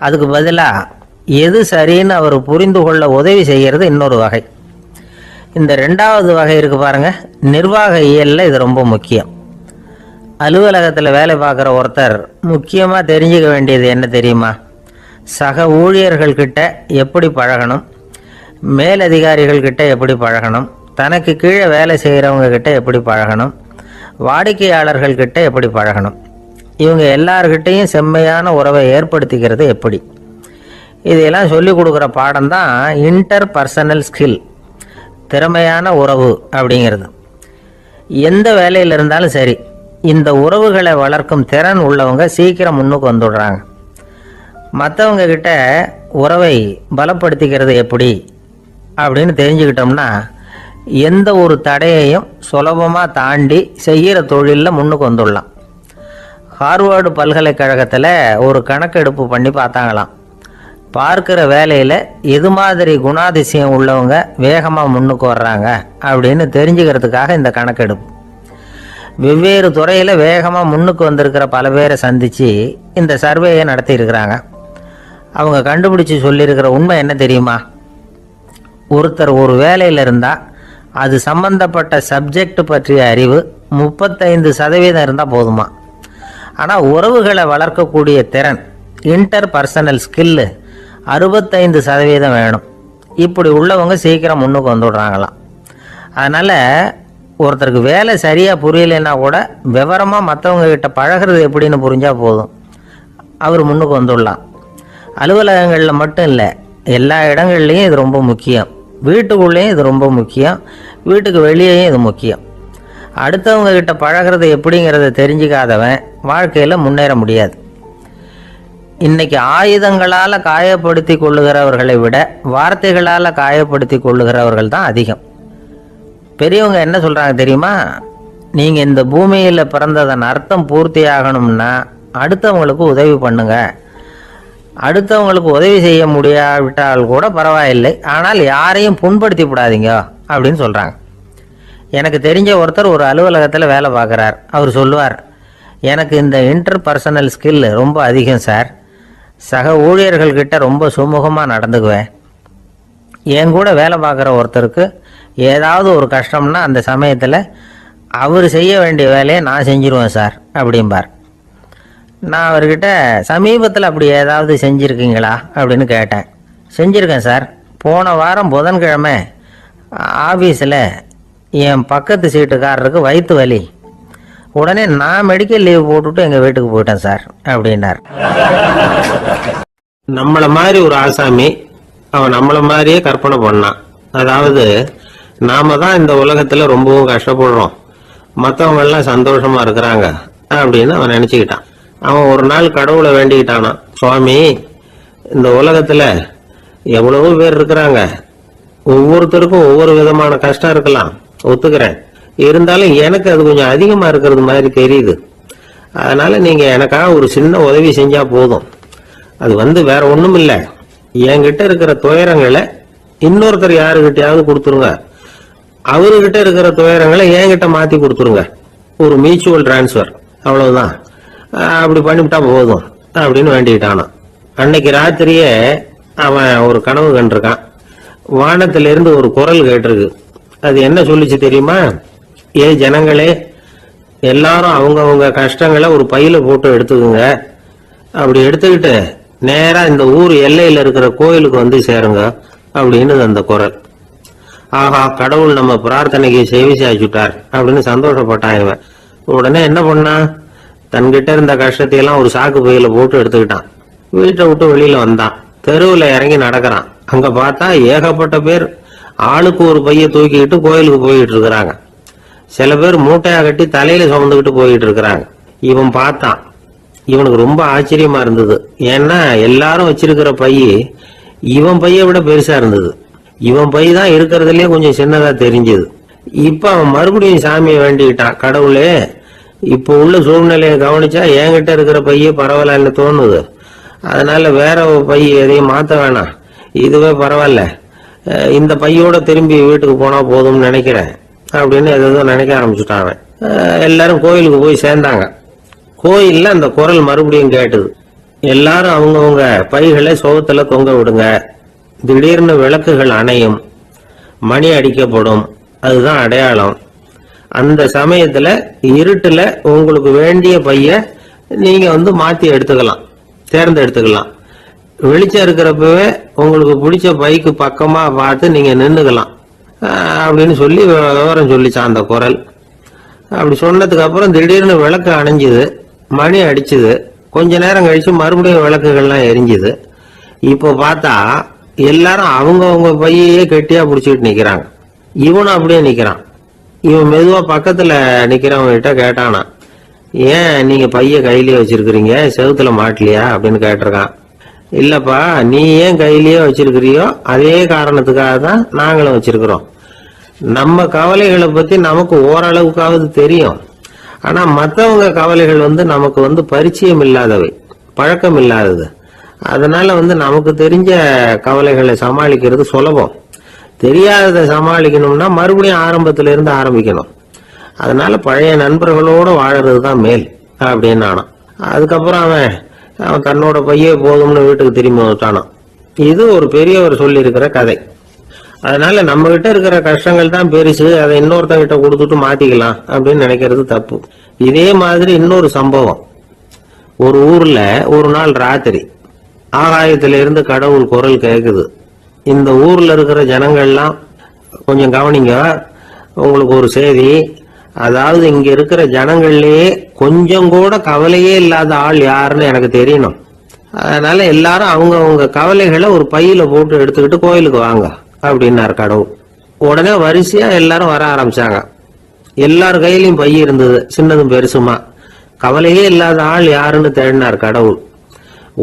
அதுக்கு பதிலாக எது சரின்னு அவர் புரிந்து கொள்ள உதவி செய்கிறது இன்னொரு வகை. இந்த 2வது வகை இருக்கு பாருங்க, நிர்வாக இயலில் இது ரொம்ப முக்கியம். அலுவலகத்தில் வேலை பார்க்குற ஒருத்தர் முக்கியமாக தெரிஞ்சுக்க வேண்டியது என்ன தெரியுமா? சக ஊழியர்கள்கிட்ட எப்படி பழகணும், மேலதிகாரிகள்கிட்ட எப்படி பழகணும், தனக்கு கீழே வேலை செய்கிறவங்க கிட்ட எப்படி பழகணும், வாடிக்கையாளர்கள்கிட்ட எப்படி பழகணும், இவங்க எல்லார்கிட்டையும் செம்மையான உறவை ஏற்படுத்திக்கிறது எப்படி. இதையெல்லாம் சொல்லிக் கொடுக்குற பாடம் தான் இன்டர் பர்சனல் ஸ்கில், திறமையான உறவு அப்படிங்கிறது. எந்த வேலையில் இருந்தாலும் சரி, இந்த உறவுகளை வளர்க்கும் திறன் உள்ளவங்க சீக்கிரம் முன்னுக்கு வந்துடுறாங்க. மற்றவங்க கிட்ட உறவை பலப்படுத்திக்கிறது எப்படி அப்படின்னு தெரிஞ்சுக்கிட்டோம்னா எந்த ஒரு தடையையும் சுலபமாக தாண்டி செய்கிற தொழிலில் முன்னுக்கு வந்துடலாம். ஹார்வர்டு பல்கலைக்கழகத்தில் ஒரு கணக்கெடுப்பு பண்ணி பார்த்தாங்களாம். பார்க்குற வேலையில் எது மாதிரி குணாதிசயம் உள்ளவங்க வேகமாக முன்னுக்கு வர்றாங்க அப்படின்னு தெரிஞ்சுக்கிறதுக்காக இந்த கணக்கெடுப்பு. வெவ்வேறு துறையில் வேகமாக முன்னுக்கு வந்திருக்கிற பல பேரை சந்தித்து இந்த சர்வேயை நடத்தியிருக்கிறாங்க. அவங்க கண்டுபிடிச்சி சொல்லியிருக்கிற உண்மை என்ன தெரியுமா? ஒருத்தர் ஒரு வேலையில் இருந்தால் அது சம்பந்தப்பட்ட சப்ஜெக்ட் பற்றிய அறிவு 35% இருந்தால் போதுமா. ஆனால் உறவுகளை வளர்க்கக்கூடிய திறன், இன்டர் பர்சனல் ஸ்கில்லு 65% வேணும். இப்படி உள்ளவங்க சீக்கிரம் முன்னுக்கு வந்துடுறாங்களாம். அதனால் ஒருத்தருக்கு வேலை சரியாக புரியலைன்னா கூட விவரமாக மற்றவங்க கிட்ட பழகிறது எப்படின்னு புரிஞ்சால் போதும், அவர் முன்னுக்கு வந்துடலாம். அலுவலகங்களில் மட்டும் இல்லை, எல்லா இடங்கள்லையும் இது ரொம்ப முக்கியம். வீட்டுக்குள்ளேயும் இது ரொம்ப முக்கியம், வீட்டுக்கு வெளியேயும் இது முக்கியம். அடுத்தவங்க கிட்ட பழகிறது எப்படிங்கிறத தெரிஞ்சுக்காதவன் வாழ்க்கையில் முன்னேற முடியாது. இன்னைக்கு ஆயுதங்களால் காயப்படுத்தி கொள்ளுகிறவர்களை விட வார்த்தைகளால் காயப்படுத்தி கொள்ளுகிறவர்கள் தான் அதிகம். பெரியவங்க என்ன சொல்கிறாங்க தெரியுமா? நீங்கள் இந்த பூமியில் பிறந்ததன் அர்த்தம் பூர்த்தி ஆகணும்னா அடுத்தவங்களுக்கு உதவி பண்ணுங்க. அடுத்தவங்களுக்கு உதவி செய்ய முடியாவிட்டால் கூட பரவாயில்லை, ஆனால் யாரையும் புண்படுத்தி விடாதீங்க அப்படின்னு சொல்கிறாங்க. எனக்கு தெரிஞ்ச ஒருத்தர் ஒரு அலுவலகத்தில் வேலை பார்க்குறார். அவர் சொல்லுவார், எனக்கு இந்த இன்டர் பர்சனல் ஸ்கில் ரொம்ப அதிகம் சார். சக ஊழியர்கள்கிட்ட ரொம்ப சுமூகமாக நடந்துக்குவேன். என் கூட வேலை பார்க்குற ஒருத்தருக்கு ஏதாவது ஒரு கஷ்டம்னா அந்த சமயத்தில் அவர் செய்ய வேண்டிய வேலையை நான் செஞ்சிருவேன் சார் அப்படிம்பார். நான் அவர்கிட்ட சமீபத்தில் அப்படி ஏதாவது செஞ்சுருக்கீங்களா அப்படின்னு கேட்டேன். செஞ்சுருக்கேன் சார். போன வாரம் புதன்கிழமை ஆஃபீஸில் என் பக்கத்து சீட்டுக்காரருக்கு வயிற்று வலி. உடனே நான் மெடிக்கல் லீவ் போட்டுவிட்டு எங்கள் வீட்டுக்கு போயிட்டேன் சார் அப்படின்னார். நம்மளை மாதிரி ஒரு ஆசாமி அவன் நம்மளை மாதிரியே கற்பனை பண்ணான். அதாவது நாம தான் இந்த உலகத்தில் ரொம்பவும் கஷ்டப்படுறோம், மற்றவங்க எல்லாம் சந்தோஷமா இருக்கிறாங்க அப்படின்னு அவன் நினச்சிக்கிட்டான். அவன் ஒரு நாள் கடவுளை வேண்டிக்கிட்டானா, சுவாமி, இந்த உலகத்தில் எவ்வளவோ பேர் இருக்கிறாங்க, ஒவ்வொருத்தருக்கும் ஒவ்வொரு விதமான கஷ்டம் இருக்கலாம், ஒத்துக்கிறேன். இருந்தாலும் எனக்கு அது கொஞ்சம் அதிகமாக இருக்கிறது மாதிரி தெரியுது. அதனால நீங்கள் எனக்காக ஒரு சின்ன உதவி செஞ்சா போதும். அது வேற ஒன்றும் இல்லை, என்கிட்ட இருக்கிற துயரங்களை இன்னொருத்தர் யாருக்கிட்டையாவது கொடுத்துருங்க, அவர்கிட்ட இருக்கிற துயரங்களை என்கிட்ட மாற்றி கொடுத்துருங்க. ஒரு மியூச்சுவல் டிரான்ஸ்ஃபர், அவ்வளவுதான். அப்படி பண்ணிவிட்டா போதும் அப்படின்னு வேண்டிக்கிட்டானா. அன்னைக்கு ராத்திரியே அவன் ஒரு கனவு கண்டிருக்கான். வானத்திலிருந்து ஒரு குரல் கேட்டிருக்கு. அது என்ன சொல்லிச்சு தெரியுமா? ஏ ஜனங்களே, எல்லாரும் அவங்கவுங்க கஷ்டங்களை ஒரு பையில போட்டு எடுத்துக்குங்க. அப்படி எடுத்துக்கிட்டு நேரா இந்த ஊர் எல்லையில இருக்கிற கோயிலுக்கு வந்து சேருங்க அப்படின்னு அந்த குரல். ஆஹா, கடவுள் நம்ம பிரார்த்தனைக்கு செவி சாய்ச்சுட்டார் அப்படின்னு சந்தோஷப்பட்டான் இவன். உடனே என்ன பண்ணான்? தன்கிட்ட இருந்த கஷ்டத்தையெல்லாம் ஒரு சாக்கு பையில போட்டு எடுத்துக்கிட்டான். வீட்டை விட்டு வெளியில வந்தான். தெருவில் இறங்கி நடக்கிறான். அங்க பார்த்தா ஏகப்பட்ட பேர் ஆளுக்கு ஒரு பைய தூக்கிக்கிட்டு கோயிலுக்கு போயிட்டு இருக்கிறாங்க. சில பேர் மூட்டையா கட்டி தலையில சுமந்துக்கிட்டு போயிட்டு இருக்கிறாங்க. இவன் பார்த்தான். இவனுக்கு ரொம்ப ஆச்சரியமா இருந்தது. ஏன்னா எல்லாரும் வச்சிருக்கிற பைய இவன் பைய விட பெருசா இருந்தது. இவன் பை தான் இருக்கிறதுலயே கொஞ்சம் சின்னதா தெரிஞ்சது. இப்ப அவன் மறுபடியும் சாமியை வேண்டிக்கிட்டான். கடவுளே, இப்ப உள்ள சூழ்நிலையை கவனிச்சா என்கிட்ட இருக்கிற பைய பரவாயில்லன்னு தோணுது. அதனால வேற பை எதையும் மாத்த வேணாம், இதுவே பரவாயில்ல, இந்த பையோட திரும்பி வீட்டுக்கு போனா போதும்னு நினைக்கிறேன் அப்படின்னு ஏதோ நினைக்க ஆரம்பிச்சுட்டாங்க. எல்லாரும் கோயிலுக்கு போய் சேர்ந்தாங்க. கோயில்ல அந்த குரல் மறுபடியும் கேட்டுது. எல்லாரும் அவங்கவுங்க பைகளை சோகத்துல தொங்க விடுங்க. திடீர்னு விளக்குகள் அணையும், மணி அடிக்கப்படும், அதுதான் அடையாளம். அந்த சமயத்துல இருட்டுல உங்களுக்கு வேண்டிய பைய நீங்க மாத்தி எடுத்துக்கலாம், தேர்ந்தெடுத்துக்கலாம். வெளிச்சம் இருக்கிறப்பவே உங்களுக்கு பிடிச்ச பைக்கு பக்கமா பார்த்து நீங்க நின்றுக்கலாம் அப்படின்னு சொல்லி விவரம் சொல்லிச்சான் அந்த குரல். அப்படி சொன்னதுக்கு அப்புறம் திடீர்னு விளக்கு அணைஞ்சுது, மணி அடிச்சுது. கொஞ்ச நேரம் கழிச்சு மறுபடியும் விளக்குகள்லாம் எரிஞ்சுது. இப்போ பார்த்தா எல்லாரும் அவங்கவுங்க பையே கெட்டியா பிடிச்சிட்டு நிக்கிறாங்க. இவனும் அப்படியே நிக்கிறான். இவன் மெதுவா பக்கத்துல நிக்கிறவங்க கிட்ட கேட்டானா, ஏன் நீங்க பைய கையிலேயே வச்சிருக்கிறீங்க, செவுத்துல மாட்டலையா அப்படின்னு கேட்டிருக்கான். இல்லப்பா, நீ ஏன் கையிலேயே வச்சிருக்கிறியோ அதே காரணத்துக்காக தான் நாங்களும் வச்சிருக்கிறோம். நம்ம கவலைகளை பத்தி நமக்கு ஓரளவுக்காவது தெரியும். ஆனா மற்றவங்க கவலைகள் நமக்கு பரிச்சயம் இல்லாதவை, பழக்கம் இல்லாதது. அதனால நமக்கு தெரிஞ்ச கவலைகளை சமாளிக்கிறது சுலபம். தெரியாததை சமாளிக்கணும்னா மறுபடியும் ஆரம்பத்துல இருந்து ஆரம்பிக்கணும். அதனால பழைய நண்பர்களோட வாழறது தான் மேல் அப்படின்னு நானான். அதுக்கப்புறம் அவன் தன்னோட பையே போதும்னு வீட்டுக்கு திரும்பி வந்துட்டானான். இது ஒரு பெரியவர் சொல்லி இருக்கிற கதை. அதனால நம்ம கிட்ட இருக்கிற கஷ்டங்கள் தான் பெருசு, அதை இன்னொருத்தங்கிட்ட கொடுத்துட்டு மாத்திக்கலாம் அப்படின்னு நினைக்கிறது தப்பு. இதே மாதிரி இன்னொரு சம்பவம். ஒரு ஊர்ல ஒரு நாள் ராத்திரி ஆகாயத்தில இருந்து கடவுள் குரல் கேக்குது. இந்த ஊர்ல இருக்கிற ஜனங்கள்லாம் கொஞ்சம் கவனிங்க, உங்களுக்கு ஒரு செய்தி. அதாவது இங்க இருக்கிற ஜனங்கள்லயே கொஞ்சம் கூட கவலையே இல்லாத ஆள் யாருன்னு எனக்கு தெரியணும். அதனால எல்லாரும் அவங்க கவலைகளை ஒரு பையில போட்டு எடுத்துக்கிட்டு கோயிலுக்கு வாங்க அப்படின்னாரு கடவுள். உடனே வரிசையா எல்லாரும் வர ஆரம்பிச்சாங்க. எல்லார் கையிலயும் பை இருந்தது, சின்னதும் பெருசுமா. கவலையே இல்லாத ஆள் யாருன்னு தேடினார் கடவுள்.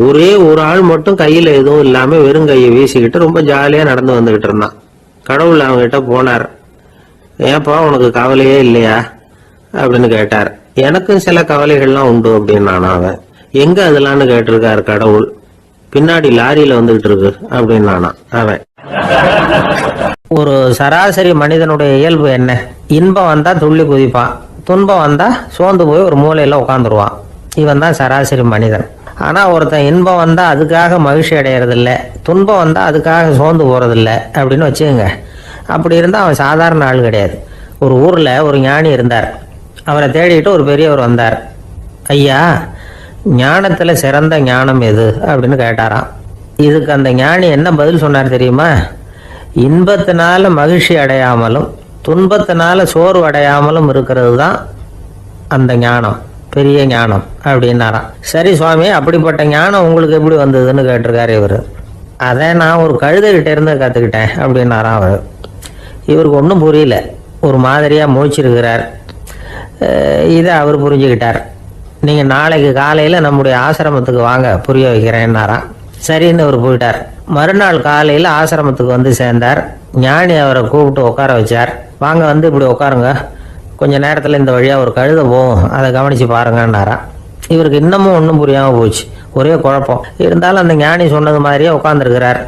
ஒரே ஒரு ஆள் மட்டும் கையில எதுவும் இல்லாம வெறும் கையை வீசிக்கிட்டு ரொம்ப ஜாலியா நடந்து வந்துகிட்டு இருந்தான். கடவுள் அவங்ககிட்ட போனார். ஏப்பா, உனக்கு கவலையே இல்லையா அப்படின்னு கேட்டார். எனக்கும் சில கவலைகள்லாம் உண்டு அப்படின்னு அவன். எங்க அதெல்லாம்னு கேட்டிருக்காரு கடவுள். பின்னாடி லாரியில வந்துகிட்டு இருக்கு அப்படின்னானா அவன். ஒரு சராசரி மனிதனுடைய இயல்பு என்ன? இன்பம் வந்தா துள்ளி குதிப்பான், துன்பம் வந்தா சோர்ந்து போய் ஒரு மூலையில உட்காந்துருவான். இவன் தான் சராசரி மனிதன். ஆனா ஒருத்தன் இன்பம் வந்தா அதுக்காக மகிழ்ச்சி அடையறதில்ல, துன்பம் வந்தா அதுக்காக சோர்ந்து போறதில்ல அப்படின்னு வச்சுக்கோங்க. அப்படி இருந்தா அவன் சாதாரண ஆள் கிடையாது. ஒரு ஊர்ல ஒரு ஞானி இருந்தார். அவரை தேடிட்டு ஒரு பெரியவர் வந்தார். ஐயா, ஞானத்துல சிறந்த ஞானம் எது அப்படின்னு கேட்டாராம். இதுக்கு அந்த ஞானி என்ன பதில் சொன்னார் தெரியுமா? இன்பத்தினால மகிழ்ச்சி அடையாமலும் துன்பத்தினால சோர்வு அடையாமலும் இருக்கிறது தான் அந்த ஞானம், பெரிய ஞானம் அப்படின்னாராம். சரி சுவாமி, அப்படிப்பட்ட ஞானம் உங்களுக்கு எப்படி வந்ததுன்னு கேட்டிருக்காரு இவர். அதை நான் ஒரு கழுதைகிட்ட இருந்து கற்றுக்கிட்டேன் அப்படின்னாராம் அவர். இவருக்கு ஒன்றும் புரியல, ஒரு மாதிரியாக முழிச்சிருக்கிறார். இதை அவர் புரிஞ்சுக்கிட்டார். நீங்கள் நாளைக்கு காலையில் நம்முடைய ஆசிரமத்துக்கு வாங்க, புரிய வைக்கிறேன்னாராம். சரின்னு அவர் போயிட்டார். மறுநாள் காலையில் ஆசிரமத்துக்கு வந்து சேர்ந்தார். ஞானி அவரை கூப்பிட்டு உட்கார வச்சார். வாங்க, வந்து இப்படி உட்காருங்க, கொஞ்ச நேரத்தில் இந்த வழியாக ஒரு கழுதை போகும், அதை கவனித்து பாருங்கன்னாராம். இவருக்கு இன்னமும் ஒன்றும் புரியாமல் போச்சு, ஒரே குழப்பம். இருந்தாலும் அந்த ஞானி சொன்னது மாதிரியே உட்காந்துருக்கிறார்.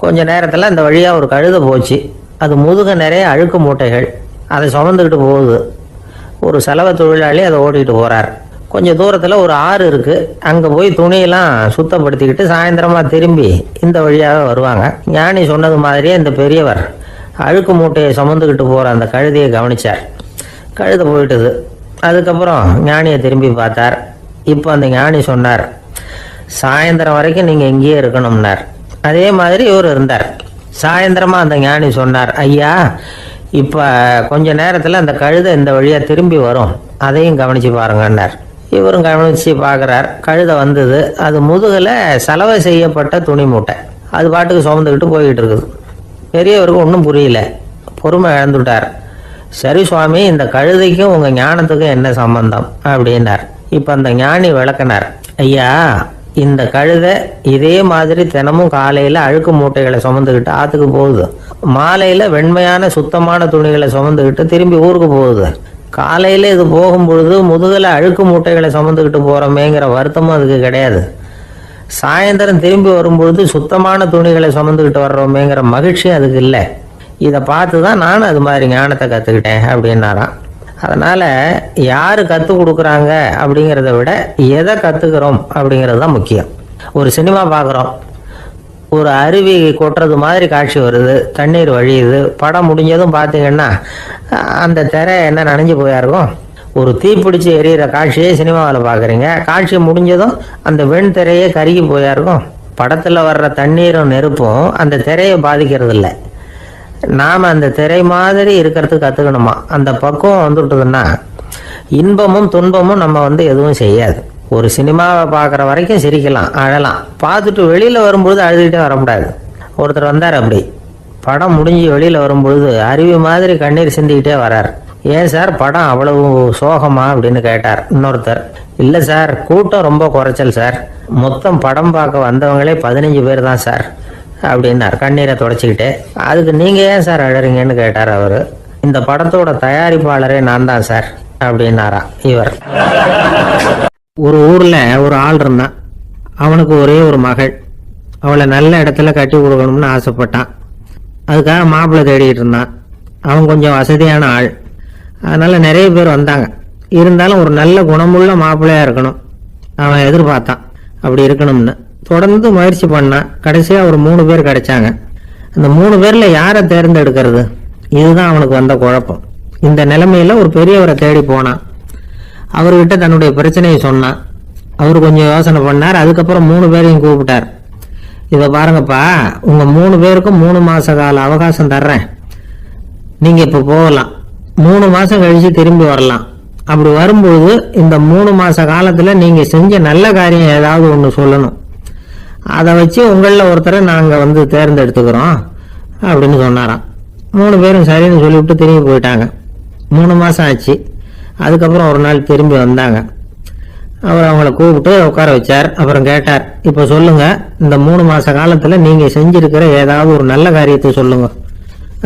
கொஞ்ச நேரத்தில் அந்த வழியாக ஒரு கழுதை போச்சு. அது முதுக நிறைய அழுக்கு மூட்டைகள், அதை சுமந்துக்கிட்டு போகுது. ஒரு செலவு தொழிலாளி அதை ஓட்டிகிட்டு போகிறார். கொஞ்சம் தூரத்தில் ஒரு ஆறு இருக்குது. அங்கே போய் துணியெல்லாம் சுத்தப்படுத்திக்கிட்டு சாயந்தரமாக திரும்பி இந்த வழியாக வருவாங்க. ஞானி சொன்னது மாதிரியே இந்த பெரியவர் அழுக்கு மூட்டையை சுமந்துக்கிட்டு போகிற அந்த கழுதையை கவனித்தார். கழுதை போயிட்டுது. அதுக்கப்புறம் ஞானியை திரும்பி பார்த்தார். இப்போ அந்த ஞானி சொன்னார், சாயந்தரம் வரைக்கும் நீங்கள் இங்கேயே இருக்கணும்னார். அதே மாதிரி இவர் இருந்தார். சாயந்தரமாக அந்த ஞானி சொன்னார், ஐயா, இப்போ கொஞ்ச நேரத்தில் அந்த கழுதை இந்த வழியாக திரும்பி வரும், அதையும் கவனித்து பாருங்கன்னார். இவரும் கவனித்து பார்க்குறார். கழுதை வந்தது. அது முதுகில் சலவை செய்யப்பட்ட துணி மூட்டை, அது பாட்டுக்கு சுமந்துக்கிட்டு போய்கிட்டு இருக்குது. பெரியவருக்கு ஒன்றும் புரியல, பொறுமை இழந்துட்டார். சரி சுவாமி, இந்த கழுதைக்கும் உங்கள் ஞானத்துக்கும் என்ன சம்பந்தம் அப்படின்னார். இப்போ அந்த ஞானி விளக்கினார். ஐயா, இந்த கழுதை இதே மாதிரி தினமும் காலையில் அழுக்கு மூட்டைகளை சுமந்துக்கிட்டு ஆற்றுக்கு போகுது, மாலையில் வெண்மையான சுத்தமான துணிகளை சுமந்துக்கிட்டு திரும்பி ஊருக்கு போகுது. காலையில் இது போகும்பொழுது முதுகில் அழுக்கு மூட்டைகளை சுமந்துக்கிட்டு போகிறோமேங்கிற வருத்தமும் அதுக்கு கிடையாது. சாயந்தரம் திரும்பி வரும்பொழுது சுத்தமான துணிகளை சுமந்துக்கிட்டு வர்றோமேங்கிற மகிழ்ச்சியும் அதுக்கு இல்லை. இதை பார்த்து தான் நானும் அது மாதிரி ஞானத்தை கற்றுக்கிட்டேன் அப்படின்னாராம். அதனால் யார் கற்றுக் கொடுக்குறாங்க அப்படிங்கிறத விட எதை கற்றுக்கிறோம் அப்படிங்கிறது தான் முக்கியம். ஒரு சினிமா பார்க்குறோம், ஒரு அருவி கொட்டுறது மாதிரி காட்சி வருது, தண்ணீர் வழியுது. படம் முடிஞ்சதும் பார்த்தீங்கன்னா அந்த திரை என்ன நனைஞ்சு போயா இருக்கும். ஒரு தீப்பிடிச்சு எரியிற காட்சியே சினிமாவில் பார்க்குறீங்க, காட்சி முடிஞ்சதும் அந்த வெண் திரையே கருகி போயா இருக்கும். படத்தில் வர்ற தண்ணீரும் நெருப்பும் அந்த திரையை பாதிக்கிறது இல்லை. நாம் அந்த திரை மாதிரி இருக்கிறதுக்கு கற்றுக்கணுமா. அந்த பக்குவம் வந்துவிட்டதுன்னா இன்பமும் துன்பமும் நம்ம எதுவும் செய்யாது. ஒரு சினிமாவை பார்க்குற வரைக்கும் சிரிக்கலாம், அழலாம். பார்த்துட்டு வெளியில் வரும்பொழுது அழுதுகிட்டே வரக்கூடாது. ஒருத்தர் வந்தார், அப்படி படம் முடிஞ்சு வெளியில் வரும்பொழுது அருவி மாதிரி கண்ணீர் சிந்திக்கிட்டே வரார். ஏன் சார், படம் அவ்வளவு சோகமா அப்படின்னு கேட்டார். இன்னொருத்தர், இல்லை சார், கூட்டம் ரொம்ப குறைச்சல் சார், மொத்தம் படம் பார்க்க வந்தவங்களே 15 பேர் தான் சார் அப்படின்னார் கண்ணீரை தொடச்சிக்கிட்டே. அதுக்கு நீங்கள் ஏன் சார் அழறீங்கன்னு கேட்டார் அவர். இந்த படத்தோட தயாரிப்பாளரே நான் தான் சார் அப்படின்னாரா இவர். ஒரு ஊரில் ஒரு ஆள் இருந்தான். அவனுக்கு ஒரே ஒரு மகள். அவளை நல்ல இடத்துல கட்டி கொடுக்கணும்னு ஆசைப்பட்டான். அதுக்காக மாப்பிள்ளை தேடிட்டு இருந்தான். அவன் கொஞ்சம் வசதியான ஆள், அதனால் நிறைய பேர் வந்தாங்க. இருந்தாலும் ஒரு நல்ல குணமுள்ள மாப்பிள்ளையாக இருக்கணும் அவன் எதிர்பார்த்தான். அப்படி இருக்கணும்னு தொடர்ந்து முயற்சி பண்ணான். கடைசியாக ஒரு 3 பேர் கிடைச்சாங்க. அந்த 3 பேரில் யாரை தேர்ந்தெடுக்கிறது, இதுதான் அவனுக்கு வந்த குழப்பம். இந்த நிலைமையில் ஒரு பெரியவரை தேடி போனான். அவர்கிட்ட தன்னுடைய பிரச்சனையை சொன்னான். அவர் கொஞ்சம் யோசனை பண்ணார். அதுக்கப்புறம் 3 பேரையும் கூப்பிட்டார். இதை பாருங்கப்பா, உங்கள் 3 பேருக்கும் 3 மாத கால அவகாசம் தர்றேன். நீங்கள் இப்போ போகலாம், 3 மாதம் கழித்து திரும்பி வரலாம். அப்படி வரும்போது இந்த 3 மாத காலத்தில் நீங்கள் செஞ்ச நல்ல காரியம் ஏதாவது ஒன்று சொல்லணும். அதை வச்சு உங்களில் ஒருத்தரை நாங்கள் தேர்ந்தெடுத்துக்கிறோம் அப்படின்னு சொன்னாராம். 3 பேரும் சரின்னு சொல்லிவிட்டு திரும்பி போயிட்டாங்க. 3 மாதம் ஆச்சு. அதுக்கப்புறம் ஒரு நாள் திரும்பி வந்தாங்க. அவர் அவங்கள கூப்பிட்டு உட்கார வச்சார். அப்புறம் கேட்டார், இப்போ சொல்லுங்க, இந்த 3 மாத காலத்தில் நீங்கள் செஞ்சிருக்கிற ஏதாவது ஒரு நல்ல காரியத்தை சொல்லுங்க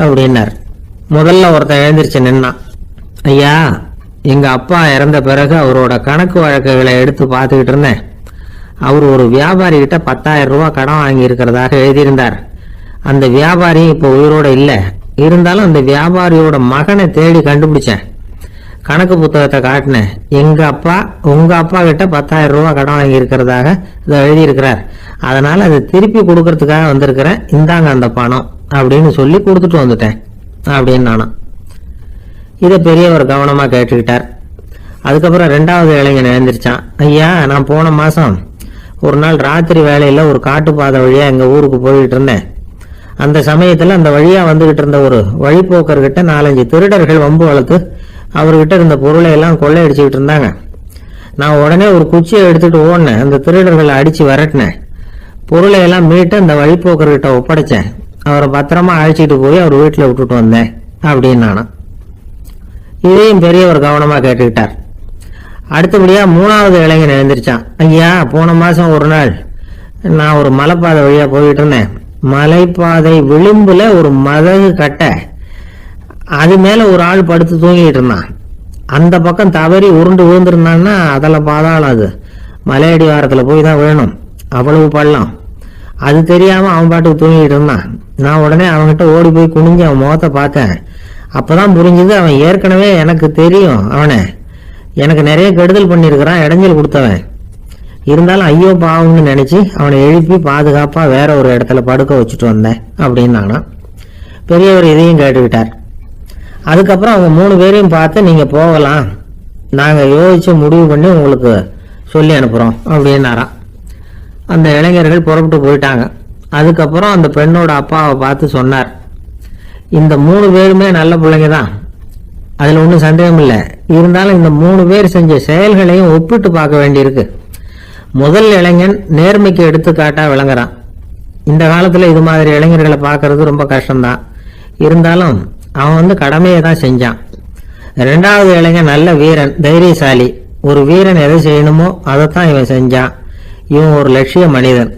அப்படின்னார். முதல்ல ஒருத்தன் எழுந்திரிச்சு நின்னான். ஐயா, எங்கள் அப்பா இறந்த பிறகு அவரோட கணக்கு வழக்குகளை எடுத்து பார்த்துக்கிட்டு இருந்தேன். அவர் ஒரு வியாபாரி கிட்ட 10,000 ரூபாய் கடன் வாங்கி இருக்கிறதாக எழுதியிருந்தார். அந்த வியாபாரி இப்போ உயிரோட இல்லை. இருந்தாலும் அந்த வியாபாரியோட மகனை தேடி கண்டுபிடிச்சேன். கணக்கு புத்தகத்தை காட்டினேன். எங்க அப்பா உங்க அப்பா கிட்ட 10,000 ரூபாய் கடன் வாங்கி இருக்கிறதாக இதை எழுதியிருக்கிறார். அதனால அதை திருப்பி கொடுக்கறதுக்காக வந்திருக்கிறேன். இந்தாங்க அந்த பணம் அப்படின்னு சொல்லி கொடுத்துட்டு வந்துட்டேன் அப்படின்னு நானும். இதை பெரியவர் கவனமா கேட்டுக்கிட்டார். அதுக்கப்புறம் 2வது இளைஞன் எழுந்திருச்சான். ஐயா, நான் போன மாசம் ஒரு நாள் ராத்திரி வேலையில ஒரு காட்டுப்பாதை வழியா எங்க ஊருக்கு போயிட்டு இருந்தேன். அந்த சமயத்துல அந்த வழியா வந்துகிட்டு இருந்த ஒரு வழிபோக்கர்கிட்ட 4-5 திருடர்கள் வம்பு வளர்த்து அவர்கிட்ட இருந்த பொருளை எல்லாம் கொள்ளையடிச்சுக்கிட்டு இருந்தாங்க. நான் உடனே ஒரு குச்சியை எடுத்துட்டு ஓடினேன். அந்த திருடர்களை அடிச்சு விரட்டினேன். பொருளை எல்லாம் மீட்டு அந்த வழிபோக்கர்கிட்ட ஒப்படைச்சேன். அவரை பத்திரமா அழைச்சிட்டு போய் அவர் வீட்டில் விட்டுட்டு வந்தேன் அப்படின்னு நானும். இதையும் பெரியவர் கவனமா கேட்டுக்கிட்டார். அடுத்தபடியா 3வது இளைஞன் எழுந்திருச்சான். ஐயா, போன மாசம் ஒரு நாள் நான் ஒரு மலைப்பாதை வழியா போயிட்டு இருந்தேன். மலைப்பாதை விளிம்புல ஒரு மதகு கட்டை, அது மேல ஒரு ஆள் படுத்து தூங்கிட்டு இருந்தான். அந்த பக்கம் தவறி உருண்டு விழுந்திருந்தான்னா அதில் பாதாளம். அது மலையடி வாரத்துல போய் தான் வேணும், அவ்வளவு பள்ளம். அது தெரியாம அவன் பாட்டுக்கு தூங்கிட்டு இருந்தான். நான் உடனே அவன்கிட்ட ஓடி போய் குனிஞ்சு அவன் முகத்தை பார்த்தேன். அப்பதான் புரிஞ்சுது, அவன் ஏற்கனவே எனக்கு தெரியும். அவனை எனக்கு நிறைய கெடுதல் பண்ணியிருக்கிறான், இடைஞ்சல் கொடுத்தவன். இருந்தாலும் ஐயோ பாவம்னு நினைச்சு அவனை எழுப்பி பாதுகாப்பா வேற ஒரு இடத்துல படுக்க வச்சுட்டு வந்தேன் அப்படின்னு நானா. பெரியவர் இதையும் கேட்டுக்கிட்டார். அதுக்கப்புறம் அவங்க 3 பேரையும் பார்த்து நீங்க போகலாம், நாங்க யோசிச்சு முடிவு பண்ணி உங்களுக்கு சொல்லி அனுப்புறோம் அப்படின்னாராம். அந்த இளைஞர்கள் புறப்பட்டு போயிட்டாங்க. அதுக்கப்புறம் அந்த பெண்ணோட அப்பாவை பார்த்து சொன்னார், இந்த 3 பேருமே நல்ல பிள்ளைங்க தான், அதுல ஒன்றும் சந்தேகம் இல்லை. இருந்தாலும் இந்த 3 பேர் செஞ்ச செயல்களையும் ஒப்பிட்டு பார்க்க வேண்டியிருக்கு. முதல் இளைஞன் நேர்மைக்கு எடுத்துக்காட்டா விளங்குறான். இந்த காலத்துல இது மாதிரி இளைஞர்களை பார்க்கறது ரொம்ப கஷ்டம்தான். இருந்தாலும் அவன் கடமையை தான் செஞ்சான். 2வது இளைஞன் நல்ல வீரன், தைரியசாலி. ஒரு வீரன் எதை செய்யணுமோ அதைத்தான் இவன் செஞ்சான். இவன் ஒரு லட்சிய மனிதன்.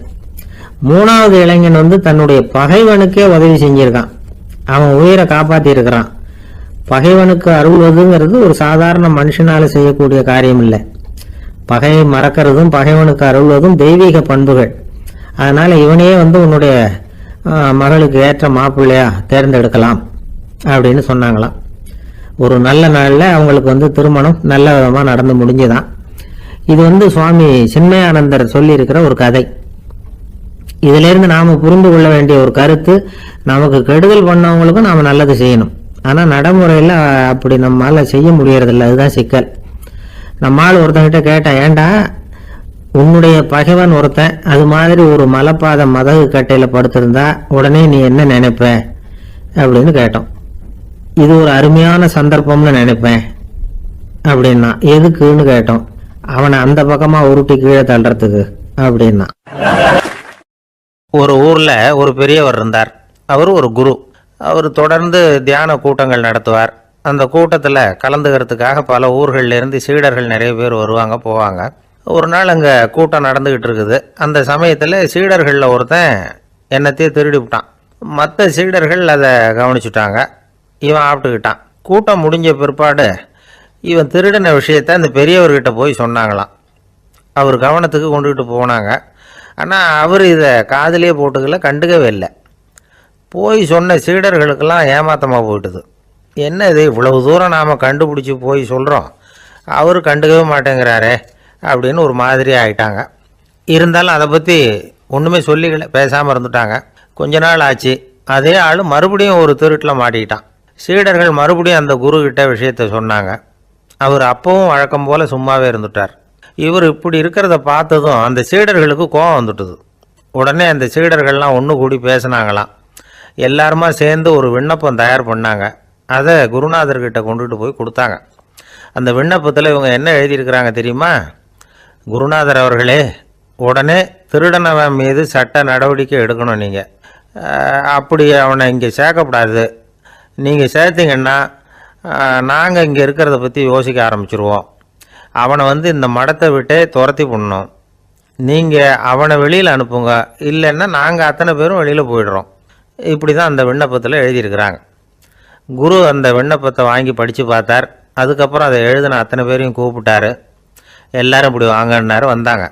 3வது இளைஞன் தன்னுடைய பகைவனுக்கே உதவி செஞ்சிருக்கான். அவன் உயிரை காப்பாத்தி இருக்கிறான். பகைவனுக்கு அருள்வதுங்கிறது ஒரு சாதாரண மனுஷனால செய்யக்கூடிய காரியம் இல்லை. பகையை மறக்கிறதும் பகைவனுக்கு அருள்வதும் தெய்வீக பண்புகள். அதனால இவனையே உன்னுடைய மகளுக்கு ஏற்ற மாப்பிள்ளையா தேர்ந்தெடுக்கலாம் அப்படின்னு சொன்னாங்களாம். ஒரு நல்ல நாள்ல அவங்களுக்கு திருமணம் நல்ல விதமா நடந்து முடிஞ்சுதான். இது சுவாமி சின்மயானந்தர் சொல்லி இருக்கிற ஒரு கதை. இதுல இருந்து நாம புரிந்து கொள்ள வேண்டிய ஒரு கருத்து, நமக்கு கெடுதல் பண்ணவங்களுக்கும் நாம நல்லது செய்யணும். ஆனா நடைமுறையில அப்படி நம்மளால செய்ய முடியறதில்ல. அதுதான் சிக்கல். நம்மால் ஒருத்தங்கிட்ட கேட்டேன், ஏண்டா உன்னுடைய பகைவன் ஒருத்தன் அது மாதிரி ஒரு மலைப்பாத மதகு கட்டையில படுத்திருந்தா உடனே நீ என்ன நினைப்ப அப்படின்னு கேட்டோம். இது ஒரு அருமையான சந்தர்ப்பம்னு நினைப்பேன் அப்படின்னா. எதுக்குன்னு கேட்டோம். அவனை அந்த பக்கமா உருட்டி கீழே தள்ளுறதுக்கு அப்படின்னா. ஒரு ஊர்ல ஒரு பெரியவர் இருந்தார். அவர் ஒரு குரு. அவர் தொடர்ந்து தியான கூட்டங்கள் நடத்துவார். அந்த கூட்டத்தில் கலந்துக்கிறதுக்காக பல ஊர்கள்ல இருந்து சீடர்கள் நிறைய பேர் வருவாங்க போவாங்க. ஒரு நாள் அங்கே கூட்டம் நடந்துகிட்டு இருக்குது. அந்த சமயத்தில் சீடர்களில் ஒருத்தன் என்னத்தையே திருடி விட்டான். மற்ற சீடர்கள் அதை கவனிச்சுட்டாங்க. இவன் ஆப்பிட்டுக்கிட்டான். கூட்டம் முடிஞ்ச பிற்பாடு இவன் திருடின விஷயத்த அந்த பெரியவர்கிட்ட போய் சொன்னாங்களாம். அவர் கவனத்துக்கு கொண்டுகிட்டு போனாங்க. ஆனால் அவர் இதை காதிலே போட்டுக்கல, கண்டுக்கவே இல்லை. போய் சொன்ன சீடர்களுக்கெல்லாம் ஏமாத்தமாக போயிட்டுது. என்ன இது, இவ்வளவு தூரம் நாம் கண்டுபிடிச்சி போய் சொல்கிறோம், அவர் கண்டுக்கவே மாட்டேங்கிறாரே அப்படின்னு ஒரு மாதிரி ஆகிட்டாங்க. இருந்தாலும் அதை பற்றி ஒன்றுமே சொல்லிக்கல, பேசாமல் இருந்துட்டாங்க. கொஞ்ச நாள் ஆச்சு. அதே ஆள் மறுபடியும் ஒரு திருட்டில் மாட்டிக்கிட்டான். சீடர்கள் மறுபடியும் அந்த குரு கிட்ட விஷயத்த சொன்னாங்க. அவர் அப்பவும் வழக்கம் போல் சும்மாவே இருந்துட்டார். இவர் இப்படி இருக்கிறத பார்த்ததும் அந்த சீடர்களுக்கு கோபம் வந்துட்டுது. உடனே அந்த சீடர்கள்லாம் ஒன்று கூடி பேசினாங்களாம். எல்லாருமா சேர்ந்து ஒரு விண்ணப்பம் தயார் பண்ணாங்க. அதை குருநாதர்கிட்ட கொண்டுட்டு போய் கொடுத்தாங்க. அந்த விண்ணப்பத்தில் இவங்க என்ன எழுதியிருக்கிறாங்க தெரியுமா? குருநாதர் அவர்களே, உடனே திருடனவன் மீது சட்ட நடவடிக்கை எடுக்கணும். நீங்கள் அப்படி அவனை இங்கே சேர்க்கக்கூடாது. நீங்கள் சேர்த்திங்கன்னா நாங்கள் இங்கே இருக்கிறத பற்றி யோசிக்க ஆரம்பிச்சிருவோம். அவனை இந்த மடத்தை விட்டே துரத்தி பண்ணணும். நீங்கள் அவனை வெளியில் அனுப்புங்க, இல்லைன்னா நாங்கள் அத்தனை பேரும் வெளியில் போயிடுறோம். இப்படி தான் அந்த விண்ணப்பத்தில் எழுதியிருக்கிறாங்க. குரு அந்த விண்ணப்பத்தை வாங்கி படித்து பார்த்தார். அதுக்கப்புறம் அதை எழுதின அத்தனை பேரையும் கூப்பிட்டாரு. எல்லாரும் இப்படி வாங்கன்னாரு. வந்தாங்க.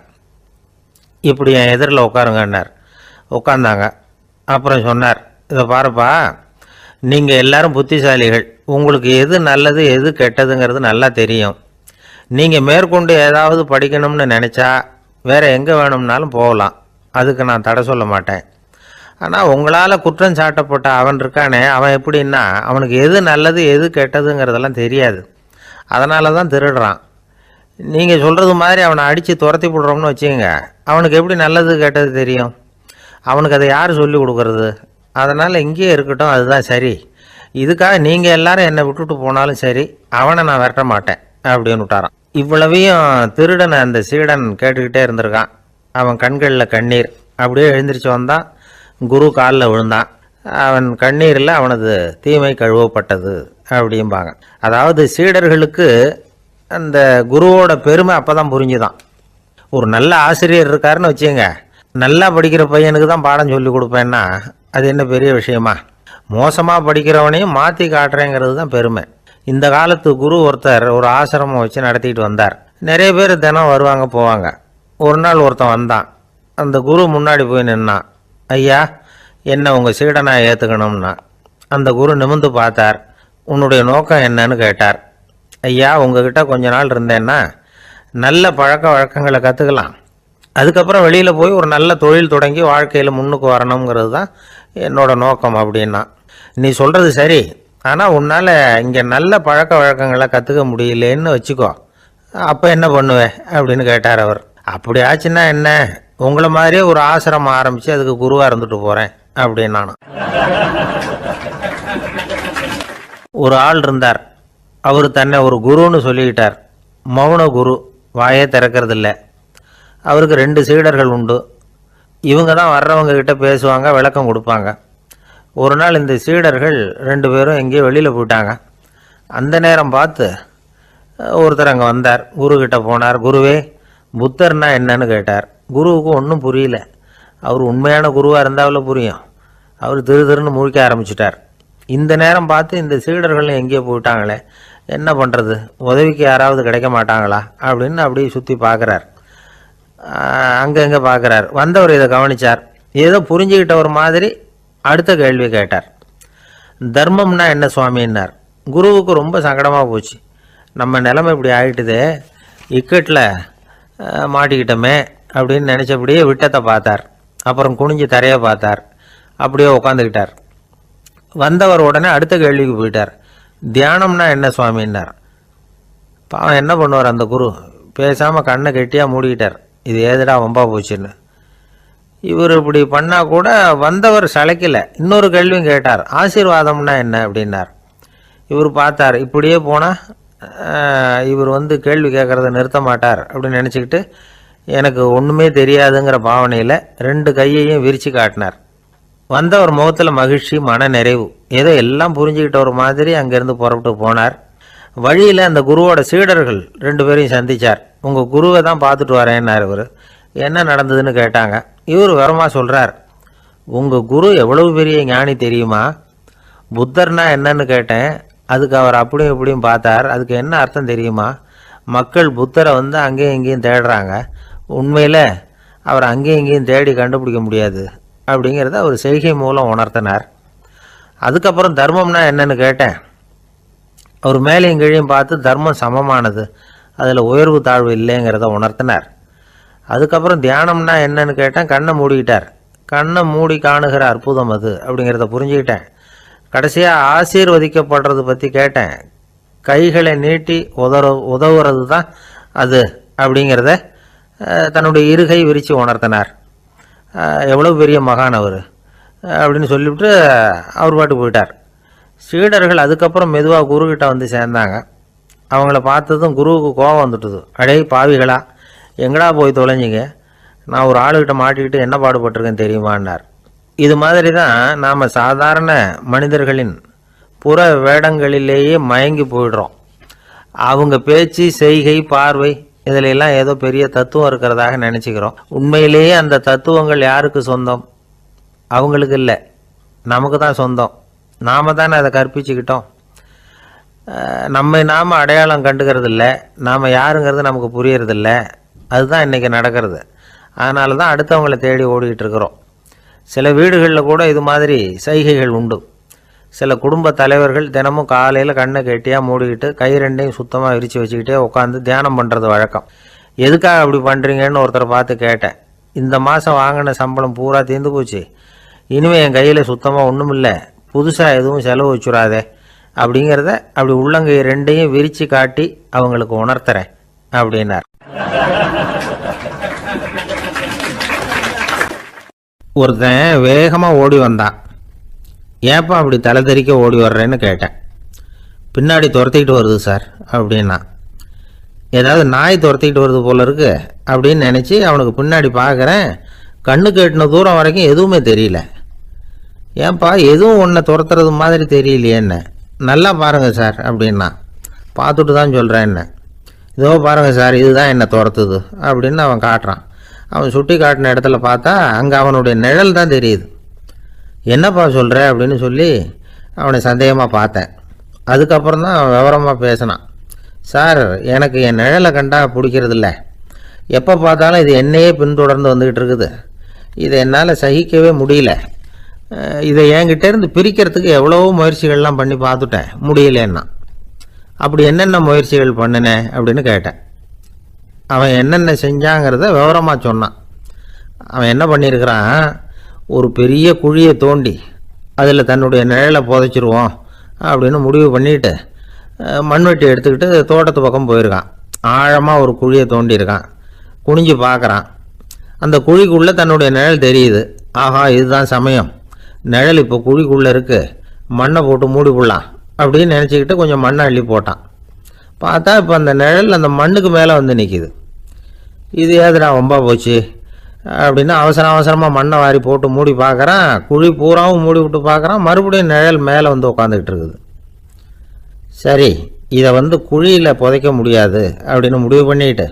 இப்படி என் எதிரில் உட்காருங்கன்னார். உட்காந்தாங்க. அப்புறம் சொன்னார், இதை பாருப்பா, நீங்கள் எல்லாரும் புத்திசாலிகள், உங்களுக்கு எது நல்லது எது கெட்டதுங்கிறது நல்லா தெரியும். நீங்கள் மேற்கொண்டு ஏதாவது படிக்கணும்னு நினச்சா வேறு எங்கே வேணும்னாலும் போகலாம், அதுக்கு நான் தடை சொல்ல மாட்டேன். ஆனால் உங்களால் குற்றம் சாட்டப்பட்ட அவன் இருக்கானே, அவன் எப்படின்னா அவனுக்கு எது நல்லது எது கெட்டதுங்கிறதெல்லாம் தெரியாது, அதனால தான் திருடுறான். நீங்கள் சொல்கிறது மாதிரி அவனை அடித்து துரத்தி போடுறோம்னு வச்சுக்கோங்க, அவனுக்கு எப்படி நல்லது கெட்டது தெரியும்? அவனுக்கு அதை யார் சொல்லி கொடுக்கறது? அதனால் இங்கேயே இருக்கட்டும், அதுதான் சரி. இதுக்காக நீங்கள் எல்லாரும் என்னை விட்டுட்டு போனாலும் சரி, அவனை நான் விரட்ட மாட்டேன் அப்படின்னு விட்டாரான். இவ்வளவையும் திருடனை அந்த சீடன் கேட்டுக்கிட்டே இருந்திருக்கான். அவன் கண்களில் கண்ணீர். அப்படியே எழுந்திரிச்சு வந்தான். குரு காலில் விழுந்தான். அவன் கண்ணீரில் அவனது தீமை கழுவப்பட்டது அப்படிம்பாங்க. அதாவது சீடர்களுக்கு அந்த குருவோட பெருமை அப்போ தான் புரிஞ்சுதான். ஒரு நல்ல ஆசிரியர் இருக்காருன்னு வச்சுங்க, நல்லா படிக்கிற பையனுக்கு தான் பாடம் சொல்லி கொடுப்பேன்னா அது என்ன பெரிய விஷயமா? மோசமாக படிக்கிறவனையும் மாற்றி காட்டுறேங்கிறது தான் பெருமை. இந்த காலத்து குரு ஒருத்தர் ஒரு ஆசிரமம் வச்சு நடத்திட்டு வந்தார். நிறைய பேர் தினம் வருவாங்க போவாங்க. ஒரு நாள் ஒருத்தன் வந்தான். அந்த குரு முன்னாடி போய் நின்னான். ஐயா, என்ன உங்கள் சீடனாக ஏற்றுக்கணும்னா. அந்த குரு நிமிர்ந்து பார்த்தார். உன்னுடைய நோக்கம் என்னன்னு கேட்டார். ஐயா, உங்ககிட்ட கொஞ்ச நாள் இருந்தேன்னா நல்ல பழக்க வழக்கங்களை கற்றுக்கலாம், அதுக்கப்புறம் வெளியில் போய் ஒரு நல்ல தொழில் தொடங்கி வாழ்க்கையில் முன்னுக்கு வரணுங்கிறது தான் என்னோட நோக்கம் அப்படின்னா. நீ சொல்கிறது சரி, ஆனால் உன்னால் இங்கே நல்ல பழக்க வழக்கங்களை கற்றுக்க முடியலேன்னு வச்சுக்கோ, அப்போ என்ன பண்ணுவேன் அப்படின்னு கேட்டார் அவர். அப்படி ஆச்சுன்னா என்ன, உங்களை மாதிரியே ஒரு ஆசிரமம் ஆரம்பித்து அதுக்கு குருவாக இருந்துட்டு போகிறேன் அப்படின்னு நானும். ஒரு ஆள் இருந்தார். அவர் தன்னை ஒரு குருன்னு சொல்லிக்கிட்டார். மௌன குரு, வாயே திறக்கிறதில்ல. அவருக்கு 2 சீடர்கள் உண்டு. இவங்க தான் வர்றவங்க கிட்ட பேசுவாங்க, விளக்கம் கொடுப்பாங்க. ஒரு நாள் இந்த சீடர்கள் 2 பேரும் எங்கேயோ வெளியில் போயிட்டாங்க. அந்த நேரம் பார்த்து ஒருத்தர் அங்கே வந்தார். குருக்கிட்ட போனார். குருவே, புத்தர்னா என்னன்னு கேட்டார். குருவுக்கு ஒன்றும் புரியல. அவர் உண்மையான குருவாக இருந்தாவில் புரியும். அவர் திருன்னு முழிக்க ஆரம்பிச்சிட்டார். இந்த நேரம் பார்த்து இந்த சீடர்கள் எங்கேயோ போயிட்டாங்களே, என்ன பண்ணுறது, உதவிக்கு யாராவது கிடைக்க மாட்டாங்களா அப்படின்னு அப்படியே சுற்றி பார்க்குறார். அங்கங்கே பார்க்குறார். வந்தவர் இதை கவனித்தார். ஏதோ புரிஞ்சுக்கிட்ட ஒரு மாதிரி அடுத்த கேள்வி கேட்டார். தர்மம்னா என்ன சுவாமின்னார். குருவுக்கு ரொம்ப சங்கடமாக போச்சு. நம்ம நிலைமை இப்படி ஆகிட்டுதே, இக்கட்டில் மாட்டிக்கிட்டோமே அப்படின்னு நினச்சபடியே விட்டத்தை பார்த்தார். அப்புறம் குனிஞ்சு தரையை பார்த்தார். அப்படியே உட்காந்துக்கிட்டார். வந்தவர் உடனே அடுத்த கேள்விக்கு போயிட்டார். தியானம்னா என்ன சுவாமின்னார். பாவம் என்ன பண்ணுவார் அந்த குரு, பேசாமல் கண்ணை கெட்டியாக மூடிக்கிட்டார். இது ஏதுடா வம்பா போச்சுன்னு. இவர் இப்படி பண்ணால் கூட வந்தவர் சளைக்கலை. இன்னொரு கேள்வியும் கேட்டார். ஆசீர்வாதம்னா என்ன அப்படின்னார். இவர் பார்த்தார். இப்படியே போனால் இவர் கேள்வி கேட்குறத நிறுத்த மாட்டார் அப்படின்னு நினச்சிக்கிட்டு எனக்கு ஒன்றுமே தெரியாதுங்கிற பாவனையில் 2 கையையும் விரித்து காட்டினார். வந்தவர் முகத்தில் மகிழ்ச்சி, மன நிறைவு, ஏதோ எல்லாம் புரிஞ்சுக்கிட்ட ஒரு மாதிரி அங்கேருந்து புறப்பட்டு போனார். வழியில் அந்த குருவோட சீடர்கள் 2 பேரையும் சந்தித்தார். உங்கள் குருவை தான் பார்த்துட்டு வரேன்னார். இவர் என்ன நடந்ததுன்னு கேட்டாங்க. இவர் வரமாக சொல்கிறார். உங்கள் குரு எவ்வளவு பெரிய ஞானி தெரியுமா? புத்தர்னா என்னன்னு கேட்டேன், அதுக்கு அவர் அப்படியும் இப்படியும் பார்த்தார். அதுக்கு என்ன அர்த்தம் தெரியுமா? மக்கள் புத்தரை அங்கேயும் இங்கேயும் தேடுறாங்க, உண்மையில் அவர் அங்கேயும் இங்கேயும் தேடி கண்டுபிடிக்க முடியாது அப்படிங்கிறத அவர் செய்கை மூலம் உணர்த்தினார். அதுக்கப்புறம் தர்மம்னா என்னன்னு கேட்டேன். அவர் மேலேயும் கீழையும் பார்த்து தர்மம் சமமானது, அதில் உயர்வு தாழ்வு இல்லைங்கிறத உணர்த்தினார். அதுக்கப்புறம் தியானம்னா என்னன்னு கேட்டேன். கண்ணை மூடிக்கிட்டார். கண்ணை மூடி காணுகிற அற்புதம் அது அப்படிங்கிறத புரிஞ்சுக்கிட்டேன். கடைசியாக ஆசீர்வதிக்கப்படுறது பற்றி கேட்டேன். கைகளை நீட்டி உதவுறது தான் அது அப்படிங்கிறத தன்னுடைய இருகை விரித்து உணர்த்தினார். எவ்வளோ பெரிய மகான் அவர் அப்படின்னு சொல்லிவிட்டு அவர் பாட்டு போயிட்டார். சீடர்கள் அதுக்கப்புறம் மெதுவாக குருக்கிட்ட சேர்ந்தாங்க. அவங்கள பார்த்ததும் குருவுக்கு கோபம் வந்துட்டுது. அடே பாவிகளா, எங்கடா போய் தொலைஞ்சிங்க, நான் ஒரு ஆளுகிட்ட மாட்டிக்கிட்டு என்ன பாடுபட்டிருக்கேன் தெரியுமான்னார். இது மாதிரி தான் நாம் சாதாரண மனிதர்களின் புற வேடங்களிலேயே மயங்கி போயிடுறோம். அவங்க பேச்சு, செய்கை, பார்வை இதிலெல்லாம் ஏதோ பெரிய தத்துவம் இருக்கிறதாக நினச்சிக்கிறோம். உண்மையிலேயே அந்த தத்துவங்கள் யாருக்கு சொந்தம்? அவங்களுக்கு இல்லை, நமக்கு தான் சொந்தம். நாம் தானே அதை கற்பிச்சுக்கிட்டோம். நாம் அடையாளம் கண்டுக்கிறது இல்லை, நாம் யாருங்கிறது நமக்கு புரியறதில்ல. அதுதான் இன்றைக்கி நடக்கிறது. அதனால தான் அடுத்தவங்களை தேடி ஓடிக்கிட்டு இருக்கிறோம். சில வீடுகளில் கூட இது மாதிரி சைகைகள் உண்டு. சில குடும்ப தலைவர்கள் தினமும் காலையில் கண்ணை கெட்டியாக மூடிக்கிட்டு கை ரெண்டையும் சுத்தமாக விரித்து வச்சுக்கிட்டே உட்காந்து தியானம் பண்ணுறது வழக்கம். எதுக்காக அப்படி பண்ணுறீங்கன்னு ஒருத்தரை பார்த்து கேட்டேன். இந்த மாதம் வாங்கின சம்பளம் பூரா தீர்ந்து போச்சு, இனிமேல் என் கையில் சுத்தமாக ஒன்றும் இல்லை, புதுசாக எதுவும் செலவு வச்சுடாதே அப்படிங்கிறத அப்படி உள்ளங்கை ரெண்டையும் விரித்து காட்டி அவங்களுக்கு உணர்த்துறேன் அப்படின்னார். ஒருத்தன் வேகமாக ஓடி வந்தான். ஏப்பா அப்படி தலை தெறிக்க ஓடி வர்றேன்னு கேட்டேன். பின்னாடி துரத்திக்கிட்டு வருது சார் அப்படின்னா. ஏதாவது நாய் துரத்திக்கிட்டு வருது போல இருக்கு அப்படின்னு நினச்சி அவனுக்கு பின்னாடி பார்க்குறேன். கண்ணு கேட்டின தூரம் வரைக்கும் எதுவுமே தெரியல. ஏன்பா எதுவும் ஒன்றை துரத்துறது மாதிரி தெரியலையேன்னு. நல்லா பாருங்கள் சார் அப்படின்னா. பார்த்துட்டு தான் சொல்கிறேன் என்ன. இதோ பாருங்கள் சார், இதுதான் என்னை துரத்துது அப்படின்னு அவன் காட்டுறான். அவன் சுட்டி காட்டின இடத்துல பார்த்தா அங்கே அவனுடைய நிழல் தான் தெரியுது. என்னப்பா சொல்கிற அப்படின்னு சொல்லி அவனை சந்தேகமாக பார்த்தேன். அதுக்கப்புறம் தான் அவன் விவரமாக பேசினான். சார், எனக்கு என் நிழலை கண்டா பிடிக்கிறதில்ல. எப்போ பார்த்தாலும் இது என்னையே பின்தொடர்ந்து வந்துக்கிட்டு இருக்குது. இதை என்னால் சகிக்கவே முடியல. இதை என்கிட்டேருந்து பிரிக்கிறதுக்கு எவ்வளவோ முயற்சிகள்லாம் பண்ணி பார்த்துட்டேன், முடியலன்னா. அப்படி என்னென்ன முயற்சிகள் பண்ணினேன் அப்படின்னு கேட்டேன். அவன் என்னென்ன செஞ்சாங்கிறத விவரமாக சொன்னான். அவன் என்ன பண்ணியிருக்கிறான், ஒரு பெரிய குழியை தோண்டி அதில் தன்னுடைய நிழலை புதைச்சிருவோம் அப்படின்னு முடிவு பண்ணிவிட்டு மண்வெட்டி எடுத்துக்கிட்டு தோட்டத்து பக்கம் போயிருக்கான். ஆழமாக ஒரு குழியை தோண்டியிருக்கான். குனிஞ்சு பார்க்குறான். அந்த குழிக்குள்ளே தன்னுடைய நிழல் தெரியுது. ஆஹா, இதுதான் சமயம், நிழல் இப்போ குழிக்குள்ளே இருக்குது, மண்ணை போட்டு மூடி போடலாம் அப்படின்னு நினச்சிக்கிட்டு கொஞ்சம் மண்ணை அள்ளி போட்டான். பார்த்தா இப்போ அந்த நிழல் அந்த மண்ணுக்கு மேலே வந்து நிற்கிது. இது ஏதுடா ரொம்ப போச்சு அப்படின்னு அவசரமாக மண்ணை வாரி போட்டு மூடி பார்க்குறான். குழி பூராவும் மூடி விட்டு பார்க்குறான். மறுபடியும் நிழல் மேலே வந்து உட்காந்துக்கிட்டு இருக்குது. சரி, இதை குழியில் புதைக்க முடியாது அப்படின்னு முடிவு பண்ணிட்டு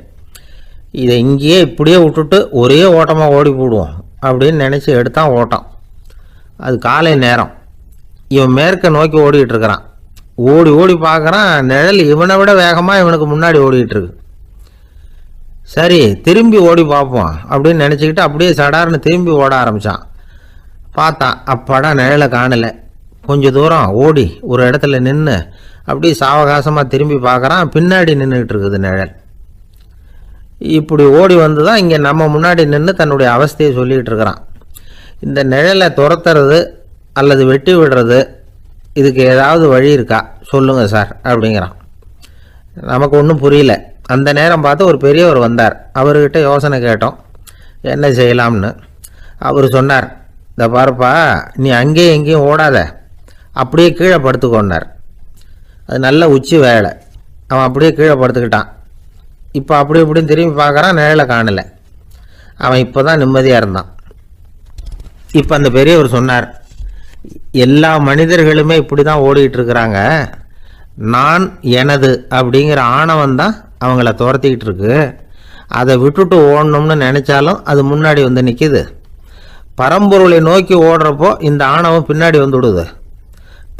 இதை இங்கேயே இப்படியே விட்டுட்டு ஒரே ஓட்டமாக ஓடி போடுவோம் அப்படின்னு நினச்சி எடுத்தான் ஓட்டம். அது காலை நேரம். இவன் மேற்க நோக்கி ஓடிக்கிட்டு இருக்கிறான். ஓடி ஓடி பார்க்குறான், நிழல் இவனை விட வேகமாக இவனுக்கு முன்னாடி ஓடிக்கிட்டு இருக்கு. சரி, திரும்பி ஓடி பார்ப்போம் அப்படின்னு நினச்சிக்கிட்டு அப்படியே சடார்னு திரும்பி ஓட ஆரம்பித்தான். பார்த்தான், அப்பாடா நிழலை காணலை. கொஞ்சம் தூரம் ஓடி ஒரு இடத்துல நின்று அப்படியே சாவகாசமாக திரும்பி பார்க்குறான். பின்னாடி நின்றுக்கிட்டு இருக்குது நிழல். இப்படி ஓடி வந்து தான் இங்கே நம்ம முன்னாடி நின்று தன்னுடைய அவஸ்தையை சொல்லிகிட்டு இருக்கிறான். இந்த நிழலை துரத்துறது அல்லது வெட்டி விடுறது, இதுக்கு ஏதாவது வழி இருக்கா சொல்லுங்கள் சார் அப்படிங்கிறான். நமக்கு ஒன்றும் புரியல. அந்த நேரம் பார்த்து ஒரு பெரியவர் வந்தார். அவர்கிட்ட யோசனை கேட்டோம், என்ன செய்யலாம்னு. அவர் சொன்னார், இந்த பாருப்பா, நீ அங்கேயும் எங்கேயும் ஓடாத, அப்படியே கீழே படுத்துக்கொண்டார். அது நல்ல உச்சி வேலை. அவன் அப்படியே கீழே படுத்துக்கிட்டான். இப்போ அப்படி இப்படின்னு திரும்பி பார்க்குறான், நிழலை காணலை. அவன் இப்போ தான் நிம்மதியாக இருந்தான். இப்போ அந்த பெரியவர் சொன்னார், எல்லா மனிதர்களுமே இப்படி தான் ஓடிக்கிட்டு இருக்கிறாங்க. நான் எனது அப்படிங்கிற ஆணவம் தான் அவங்கள துரத்திக்கிட்டு இருக்கு. அதை விட்டுட்டு ஓடணும்னு நினச்சாலும் அது முன்னாடி வந்து நிற்கிது. பரம்பொருளை நோக்கி ஓடுறப்போ இந்த ஆணவம் பின்னாடி வந்து விடுது.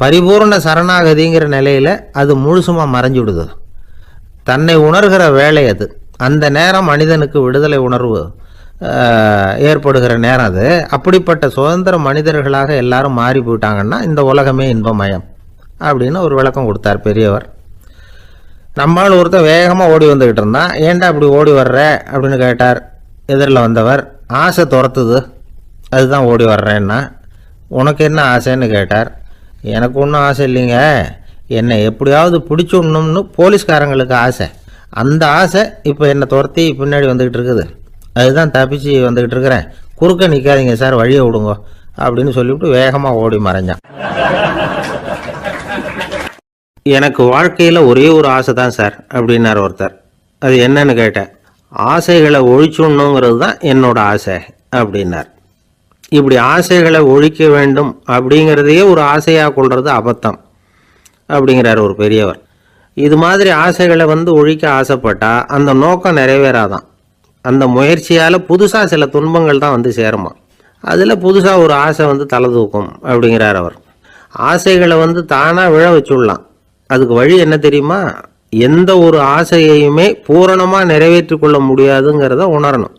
பரிபூர்ண சரணாகதிங்கிற நிலையில் அது முழுசுமாக மறைஞ்சு விடுது. தன்னை உணர்கிற வேலை அது. அந்த நேரம் மனிதனுக்கு விடுதலை உணர்வு ஏற்படுகிற நேரம் அது. அப்படிப்பட்ட சுதந்திர மனிதர்களாக எல்லாரும் மாறி போயிட்டாங்கன்னா இந்த உலகமே இன்பமயம் அப்படின்னு ஒரு விளக்கம் கொடுத்தார் பெரியவர். நம்மால் ஒருத்தர் வேகமாக ஓடி வந்துக்கிட்டு இருந்தான். ஏன்டா அப்படி ஓடி வர்ற அப்படின்னு கேட்டார் எதிரில் வந்தவர். ஆசை துரத்துது, அதுதான் ஓடி வர்றேன்னா. உனக்கு என்ன ஆசைன்னு கேட்டார். எனக்கு ஒன்றும் ஆசை இல்லைங்க, என்னை எப்படியாவது பிடிச்சுடணும்னு போலீஸ்காரங்களுக்கு ஆசை. அந்த ஆசை இப்போ என்னை துரத்தி பின்னாடி வந்துக்கிட்டு இருக்குது. அதுதான் தப்பிச்சு வந்துக்கிட்டு இருக்கிறேன். குறுக்க நிற்காதீங்க சார், வழியை விடுங்க அப்படின்னு சொல்லிவிட்டு வேகமாக ஓடி மறைஞ்சான். எனக்கு வாழ்க்கையில் ஒரே ஒரு ஆசை தான் சார் அப்படின்னார் ஒருத்தர். அது என்னன்னு கேட்டேன். ஆசைகளை ஒழிச்சுடணுங்கிறது தான் என்னோட ஆசை அப்படின்னார். இப்படி ஆசைகளை ஒழிக்க வேண்டும் அப்படிங்கிறதையே ஒரு ஆசையாக கொள்வது அபத்தம் அப்படிங்கிறார் ஒரு பெரியவர். இது மாதிரி ஆசைகளை ஒழிக்க ஆசைப்பட்டால் அந்த நோக்கம் நிறைவேறாதான். அந்த முயற்சியால் புதுசாக சில துன்பங்கள் தான் சேருமா. அதில் புதுசாக ஒரு ஆசை தலை தூக்கும் அப்படிங்கிறார் அவர். ஆசைகளை தானாக விழ வச்சுடலாம். அதுக்கு வழி என்ன தெரியுமா? எந்த ஒரு ஆசையையுமே பூரணமாக நிறைவேற்றி கொள்ள முடியாதுங்கிறத உணரணும்.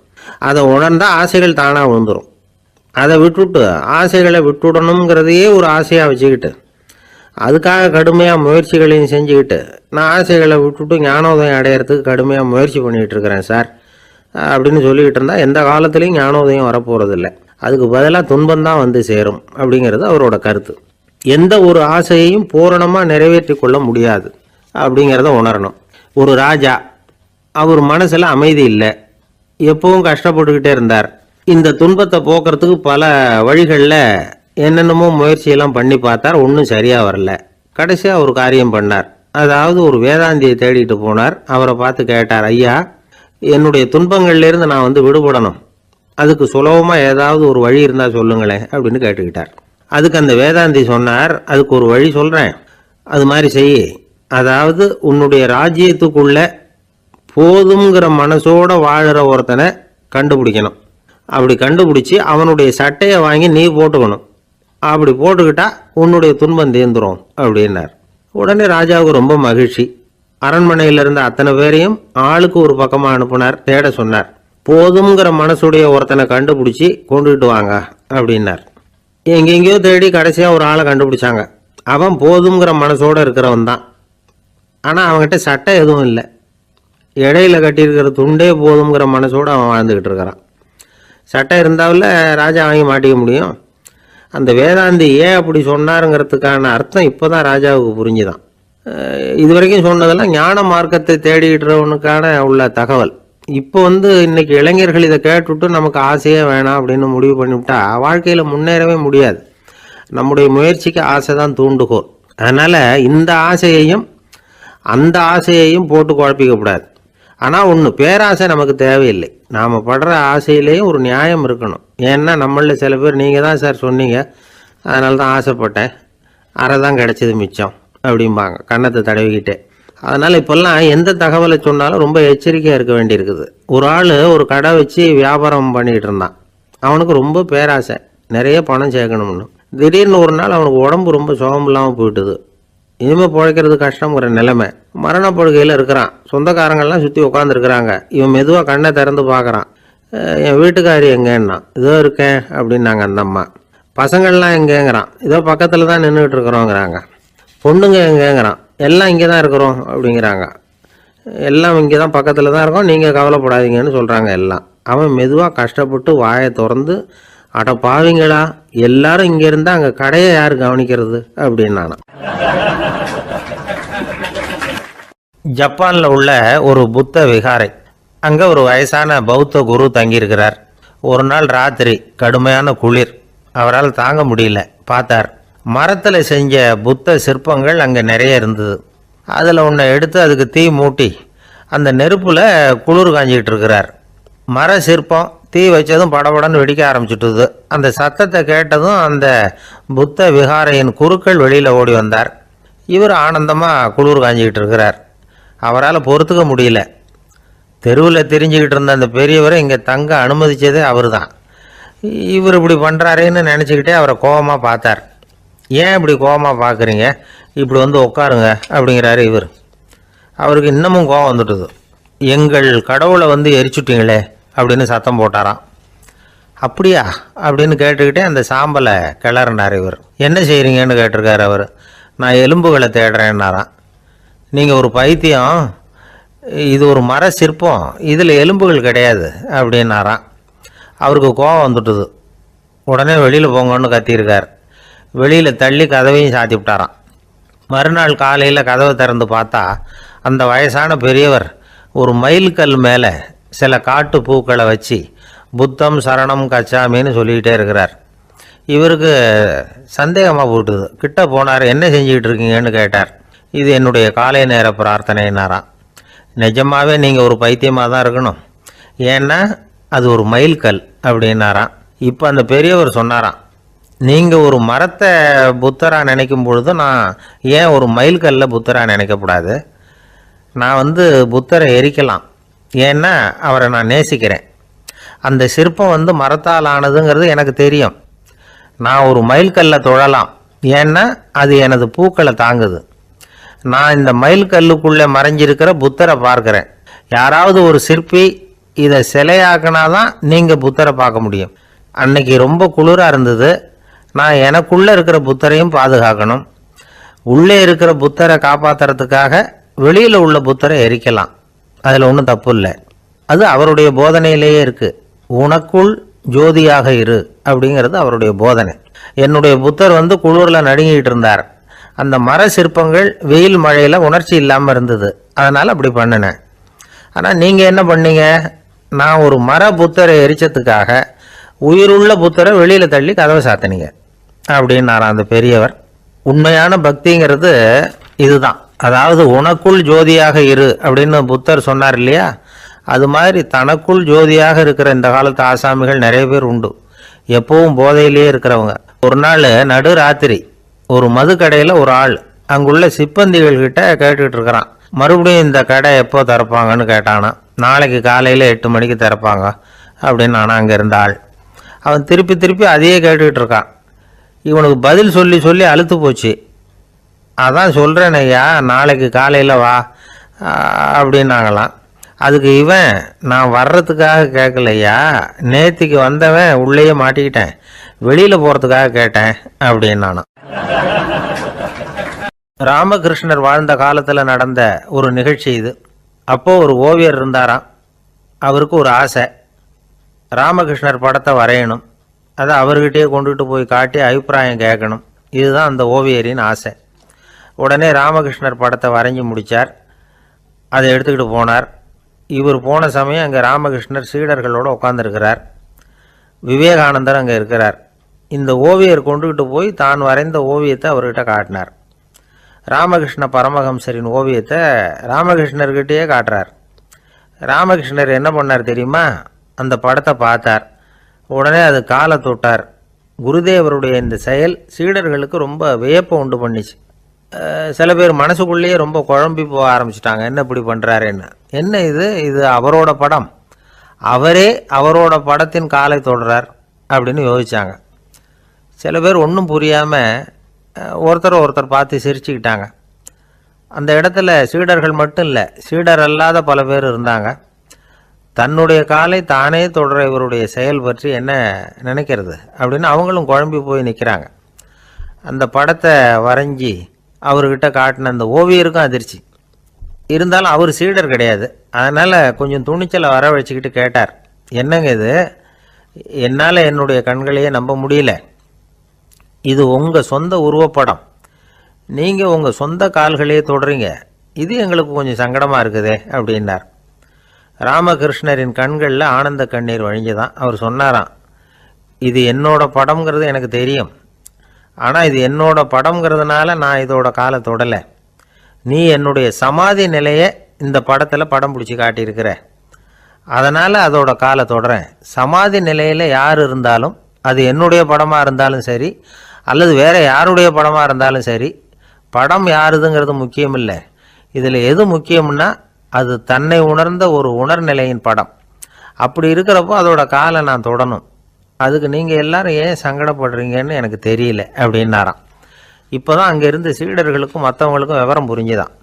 அதை உணர்ந்தால் ஆசைகள் தானாக விழுந்துடும். அதை விட்டுட்டு ஆசைகளை விட்டுடணுங்கிறதையே ஒரு ஆசையாக வச்சுக்கிட்டு அதுக்காக கடுமையாக முயற்சிகளையும் செஞ்சுக்கிட்டு நான் ஆசைகளை விட்டுட்டு ஞானோதயம் அடையிறதுக்கு கடுமையாக முயற்சி பண்ணிகிட்டு இருக்கிறேன் சார் அப்படின்னு சொல்லிக்கிட்டு இருந்தால் எந்த காலத்துலேயும் ஞானோதயம் வரப்போகிறதில்ல. அதுக்கு பதிலாக துன்பந்தான் வந்து சேரும் அப்படிங்கிறது அவரோட கருத்து. எந்த ஒரு ஆசையையும் பூரணமாக நிறைவேற்றி கொள்ள முடியாது அப்படிங்கிறத உணரணும். ஒரு ராஜா, அவர் மனசில் அமைதி இல்லை, எப்பவும் கஷ்டப்பட்டுக்கிட்டே இருந்தார். இந்த துன்பத்தை போக்குறதுக்கு பல வழிகளில் என்னென்னமோ முயற்சியெல்லாம் பண்ணி பார்த்தார், ஒன்றும் சரியாக வரல. கடைசியாக ஒரு காரியம் பண்ணார். அதாவது ஒரு வேதாந்தியை தேடிட்டு போனார். அவரை பார்த்து கேட்டார், ஐயா, என்னுடைய துன்பங்கள்லேருந்து நான் வந்து விடுபடணும், அதுக்கு சுலபமாக ஏதாவது ஒரு வழி இருந்தால் சொல்லுங்களேன் அப்படின்னு கேட்டுக்கிட்டார். அதுக்கு அந்த வேதாந்தி சொன்னார், அதுக்கு ஒரு வழி சொல்கிறேன், அது மாதிரி செய். அதாவது உன்னுடைய ராஜ்யத்துக்குள்ள போதுங்கிற மனசோட வாழுற ஒருத்தனை கண்டுபிடிக்கணும். அப்படி கண்டுபிடிச்சி அவனுடைய சட்டையை வாங்கி நீ போட்டுக்கணும். அப்படி போட்டுக்கிட்டா உன்னுடைய துன்பம் தீர்ந்துரும் அப்படின்னார். உடனே ராஜாவுக்கு ரொம்ப மகிழ்ச்சி. அரண்மனையில் இருந்த அத்தனை பேரையும் ஆளுக்கு ஒரு பக்கமாக அனுப்புனார், தேட சொன்னார். போதுங்கிற மனசுடைய ஒருத்தனை கண்டுபிடிச்சி கொண்டுகிட்டு வாங்க அப்படின்னார். எங்கெங்கேயோ தேடி கடைசியாக ஒரு ஆளை கண்டுபிடிச்சாங்க. அவன் போதுங்கிற மனசோடு இருக்கிறவன் தான். ஆனால் அவன்கிட்ட சட்டை எதுவும் இல்லை. இடையில கட்டியிருக்கிற துண்டே போதுங்கிற மனசோடு அவன் வாழ்ந்துக்கிட்டு இருக்கிறான். சட்டை இருந்தாவில் ராஜா வாங்கி மாட்டிக்க முடியும். அந்த வேதாந்தி ஏன் அப்படி சொன்னாருங்கிறதுக்கான அர்த்தம் இப்போ தான் ராஜாவுக்கு புரிஞ்சுதான். இது வரைக்கும் சொன்னதெல்லாம் ஞான மார்க்கத்தை தேடிக்கிறவனுக்கான உள்ள தகவல். இப்போ இன்னைக்கு இளைஞர்கள் இதை கேட்டுவிட்டு நமக்கு ஆசையே வேணாம் அப்படின்னு முடிவு பண்ணிவிட்டா வாழ்க்கையில் முன்னேறவே முடியாது. நம்முடைய முயற்சிக்கு ஆசை தான் தூண்டுகோல். அதனால் இந்த ஆசையையும் அந்த ஆசையையும் போட்டு குழப்பிக்கக்கூடாது. ஆனால் ஒன்று, பேராசை நமக்கு தேவையில்லை. நாம் படுற ஆசையிலேயும் ஒரு நியாயம் இருக்கணும். ஏன்னா நம்மளில் சில பேர் நீங்கள் தான் சார் சொன்னீங்க, அதனால தான் ஆசைப்பட்டேன், அரை தான் கிடச்சிது மிச்சம் அப்படிம்பாங்க கன்னத்தை தடவிக்கிட்டே. அதனால் இப்போல்லாம் எந்த தகவலை சொன்னாலும் ரொம்ப எச்சரிக்கையாக இருக்க வேண்டியிருக்குது. ஒரு ஆள் ஒரு கடை வச்சு வியாபாரம் பண்ணிகிட்டு இருந்தான். அவனுக்கு ரொம்ப பேராசை, நிறைய பணம் சேர்க்கணும்னு. திடீர்னு ஒரு நாள் அவனுக்கு உடம்பு ரொம்ப சுகம் இல்லாமல் போயிட்டுது. இனிமேல் பிழைக்கிறது கஷ்டங்கிற நிலைமை. மரணப்படுகையில் இருக்கிறான். சொந்தக்காரங்கள்லாம் சுற்றி உட்காந்துருக்குறாங்க. இவன் மெதுவாக கண்ணை திறந்து பார்க்குறான். என் வீட்டுக்காரி எங்கேன்னா, இதோ இருக்கேன் அப்படின்னாங்க அந்த அம்மா. பசங்கள்லாம் எங்கேங்கிறான், இதோ பக்கத்தில் தான் நின்றுக்கிட்டு இருக்கிறோங்கிறாங்க. பொண்ணுங்க எங்கேங்கிறான், எல்லாம் இங்கே தான் இருக்கிறோம் அப்படிங்கிறாங்க. எல்லாம் இங்கே தான் பக்கத்தில் தான் இருக்கோம், நீங்கள் கவலைப்படாதீங்கன்னு சொல்கிறாங்க எல்லாம். அவன் மெதுவாக கஷ்டப்பட்டு வாயை திறந்து, அட பாவிங்களா, எல்லாரும் இங்கே இருந்தால் அங்கே கடையை யார் கவனிக்கிறது அப்படின்னானா. ஜப்பானில் உள்ள ஒரு புத்த விகாரை, அங்கே ஒரு வயசான பௌத்த குரு தங்கியிருக்கிறார். ஒரு நாள் ராத்திரி கடுமையான குளிர், அவரால் தாங்க முடியல. பார்த்தார், மரத்தில் செஞ்ச புத்த சிற்பங்கள் அங்கே நிறைய இருந்தது. அதில் ஒன்றை எடுத்து அதுக்கு தீ மூட்டி அந்த நெருப்பில் குளிர் காஞ்சிக்கிட்டு இருக்கிறார். மர சிற்பம் தீ வச்சதும் படபடன்னு வெடிக்க ஆரம்பிச்சுட்டுது. அந்த சத்தத்தை கேட்டதும் அந்த புத்த விகாரையின் குருக்கள் வெளியில் ஓடி வந்தார். இவர் ஆனந்தமாக குளிர் காஞ்சிக்கிட்டு இருக்கிறார். அவரால் பொறுத்துக்க முடியல. தெருவில் தெரிஞ்சுக்கிட்டு இருந்த அந்த பெரியவரை இங்கே தங்க அனுமதித்ததே அவர் தான். இவர் இப்படி பண்ணுறாரேன்னு நினச்சிக்கிட்டே அவரை கோபமாக பார்த்தார். ஏன் இப்படி கோபமாக பார்க்குறீங்க, இப்படி உட்காருங்க அப்படிங்கிறாரு இவர். அவருக்கு இன்னமும் கோபம் வந்துட்டுது. எங்கள் கடவுளை எரிச்சுட்டீங்களே அப்படின்னு சத்தம் போட்டாராம். அப்படியா அப்படின்னு கேட்டுக்கிட்டே அந்த சாம்பலை கிளறினார் இவர். என்ன செய்கிறீங்கன்னு கேட்டிருக்காரு அவர். நான் எலும்புகளை தேடுறேன்னாராம். நீங்கள் ஒரு பைத்தியம், இது ஒரு மர சிற்பம், இதில் எலும்புகள் கிடையாது அப்படின்னாராம். அவருக்கு கோபம் வந்துட்டுது. உடனே வெளியில் போங்கன்னு கத்தியிருக்கார். வெளியில் தள்ளி கதவையும் சாத்தி விட்டாராம். மறுநாள் காலையில் கதவை திறந்து பார்த்தா அந்த வயசான பெரியவர் ஒரு மைல்கல் மேலே சில காட்டு பூக்களை வச்சு புத்தம் சரணம் கச்சாமின்னு சொல்லிக்கிட்டே இருக்கிறார். இவருக்கு சந்தேகமாக போட்டுது. கிட்ட போனார். என்ன செஞ்சுக்கிட்டு இருக்கீங்கன்னு கேட்டார். இது என்னுடைய காலை நேர பிரார்த்தனைனாராம். நிஜமாகவே நீங்கள் ஒரு பைத்தியமாக தான் இருக்கணும், ஏன்னா அது ஒரு மைல்கல் அப்படின்னாராம். இப்போ அந்த பெரியவர் சொன்னாராம், நீங்கள் ஒரு மரத்தை புத்தராக நினைக்கும் பொழுது நான் ஏன் ஒரு மைல்கல்ல புத்தராக நினைக்கக்கூடாது? நான் புத்தரை எரிக்கலாம், ஏன்னா அவரை நான் நேசிக்கிறேன். அந்த சிற்பம் மரத்தால் ஆனதுங்கிறது எனக்கு தெரியும். நான் ஒரு மைல்கல்ல தொழலாம், ஏன்னா அது எனது பூக்களை தாங்குது. நான் இந்த மைல்கல்லுக்குள்ளே மறைஞ்சிருக்கிற புத்தரை பார்க்குறேன். யாராவது ஒரு சிற்பி இதை சிலையாக்கினாதான் நீங்கள் புத்தரை பார்க்க முடியும். அன்னைக்கு ரொம்ப குளிராக இருந்தது. நான் எனக்குள்ளே இருக்கிற புத்தரையும் பாதுகாக்கணும். உள்ளே இருக்கிற புத்தரை காப்பாற்றுறதுக்காக வெளியில் உள்ள புத்தரை எரிக்கலாம். அதில் ஒன்றும் தப்பு இல்லை. அது அவருடைய போதனையிலேயே இருக்குது. உனக்குள் ஜோதியாக இரு அப்படிங்கிறது அவருடைய போதனை. என்னுடைய புத்தர் குளிரில் நடுங்கிட்டு இருந்தார். அந்த மர சிற்பங்கள் வெயில் மழையில் உணர்ச்சி இல்லாமல் இருந்தது. அதனால் அப்படி பண்ணினேன். ஆனால் நீங்கள் என்ன பண்ணீங்க? நான் ஒரு மர புத்தரை எரிச்சதுக்காக உயிருள்ள புத்தரை வெளியில் தள்ளி கதவை சாத்தினீங்க அப்படின்னாராம் அந்த பெரியவர். உண்மையான பக்திங்கிறது இதுதான். அதாவது உனக்குள் ஜோதியாக இரு அப்படின்னு புத்தர் சொன்னார் இல்லையா? அது மாதிரி தனக்குள் ஜோதியாக இருக்கிற இந்த காலத்து ஆசாமிகள் நிறைய பேர் உண்டு. எப்பவும் போதையிலேயே இருக்கிறவங்க. ஒரு நாள் நடு ராத்திரி ஒரு மது கடையில் ஒரு ஆள் அங்குள்ள சிப்பந்திகள் கிட்ட கேட்டுக்கிட்டு இருக்கிறான். மறுபடியும் இந்த கடை எப்போ திறப்பாங்கன்னு கேட்டானா. நாளைக்கு காலையில் 8 மணிக்கு திறப்பாங்க அப்படின்னு நான் அங்கே இருந்த ஆள். அவன் திருப்பி திருப்பி அதையே கேட்டுக்கிட்டு இருக்கான். இவனுக்கு பதில் சொல்லி சொல்லி அழுத்து போச்சு. அதான் சொல்கிறேன் ஐயா, நாளைக்கு காலையில் வா அப்படின்னாங்களாம். அதுக்கு இவன், நான் வர்றதுக்காக கேட்கலையா, நேத்திக்கு வந்தவன் உள்ளேயே மாட்டிக்கிட்டேன், வெளியில் போகிறதுக்காக கேட்டேன் அப்படின்னானா. ராமகிருஷ்ணர் வாழ்ந்த காலத்தில் நடந்த ஒரு நிகழ்ச்சி இது. அப்போது ஒரு ஓவியர் இருந்தாராம். அவருக்கு ஒரு ஆசை, ராமகிருஷ்ணர் படத்தை வரையணும். அதை அவர்கிட்டயே கொண்டுகிட்டு போய் காட்டி அபிப்பிராயம் கேட்கணும். இதுதான் அந்த ஓவியரின் ஆசை. உடனே ராமகிருஷ்ணர் படத்தை வரைஞ்சி முடித்தார். அதை எடுத்துக்கிட்டு போனார். இவர் போன சமயம் அங்கே ராமகிருஷ்ணர் சீடர்களோடு உட்காந்துருக்கிறார். விவேகானந்தர் அங்கே இருக்கிறார். இந்த ஓவியர் கொண்டுகிட்டு போய் தான் வரைந்த ஓவியத்தை அவர்கிட்ட காட்டினார். ராமகிருஷ்ண பரமஹம்சரின் ஓவியத்தை ராமகிருஷ்ணர்கிட்டயே காட்டுறார். ராமகிருஷ்ணர் என்ன பண்ணார் தெரியுமா? அந்த படத்தை பார்த்தார். உடனே அது காலை தொட்டார். குருதேவருடைய இந்த செயல் சீடர்களுக்கு ரொம்ப வியப்பை உண்டு பண்ணிச்சு. சில பேர் மனசுக்குள்ளேயே ரொம்ப குழம்பி போக ஆரம்பிச்சிட்டாங்க. என்ன இப்படி பண்ணுறாருன்னு. என்ன இது அவரோட படம், அவரே அவரோட படத்தின் காலை தொடுறார் அப்படின்னு யோசித்தாங்க. சில பேர் ஒன்றும் புரியாமல் ஒருத்தர் பார்த்து சிரிச்சுக்கிட்டாங்க. அந்த இடத்துல சீடர்கள் மட்டும் இல்லை, சீடர் அல்லாத பல பேர் இருந்தாங்க. தன்னுடைய காலை தானே தொடர இவருடைய செயல் பற்றி என்ன நினைக்கிறது அப்படின்னு அவங்களும் குழம்பி போய் நிற்கிறாங்க. அந்த படத்தை வரைஞ்சி அவர்கிட்ட காட்டின அந்த ஓவியருக்கும் அதிர்ச்சி. இருந்தாலும் அவர் சீடர் கிடையாது. அதனால் கொஞ்சம் துணிச்சலை வரவழைச்சிக்கிட்டு கேட்டார், என்னங்க இது? என்னால் என்னுடைய கண்களையே நம்ப முடியல. இது உங்கள் சொந்த உருவப்படம், நீங்கள் உங்கள் சொந்த கால்களையே தொடுறீங்க. இது எங்களுக்கு கொஞ்சம் சங்கடமாக இருக்குதே அப்படின்னார். ராமகிருஷ்ணரின் கண்களில் ஆனந்த கண்ணீர் வழிஞ்சுதான். அவர் சொன்னாராம், இது என்னோட படம்ங்கிறது எனக்கு தெரியும். ஆனால் இது என்னோட படம்ங்கிறதுனால நான் இதோட காலை தொடலை. நீ என்னுடைய சமாதி நிலையை இந்த படத்தில் படம் பிடிச்சி காட்டியிருக்கிற, அதனால் அதோட காலை தொடறேன். சமாதி நிலையில் யார் இருந்தாலும், அது என்னுடைய படமாக இருந்தாலும் சரி அல்லது வேறு யாருடைய படமாக இருந்தாலும் சரி, படம் யாருதுங்கிறது முக்கியம் இல்லை. இதில் எது முக்கியம்னா அது தன்னை உணர்ந்த ஒரு உணர்நிலையின் படம். அப்படி இருக்கிறப்போ அதோட காலை நான் தொடணும். அதுக்கு நீங்கள் எல்லாரும் ஏன் சங்கடப்படுறீங்கன்னு எனக்கு தெரியல அப்படின்னாராம். இப்போ தான் அங்கே இருந்த சீடர்களுக்கும் மற்றவங்களுக்கும் விவரம் புரிஞ்சுதான்.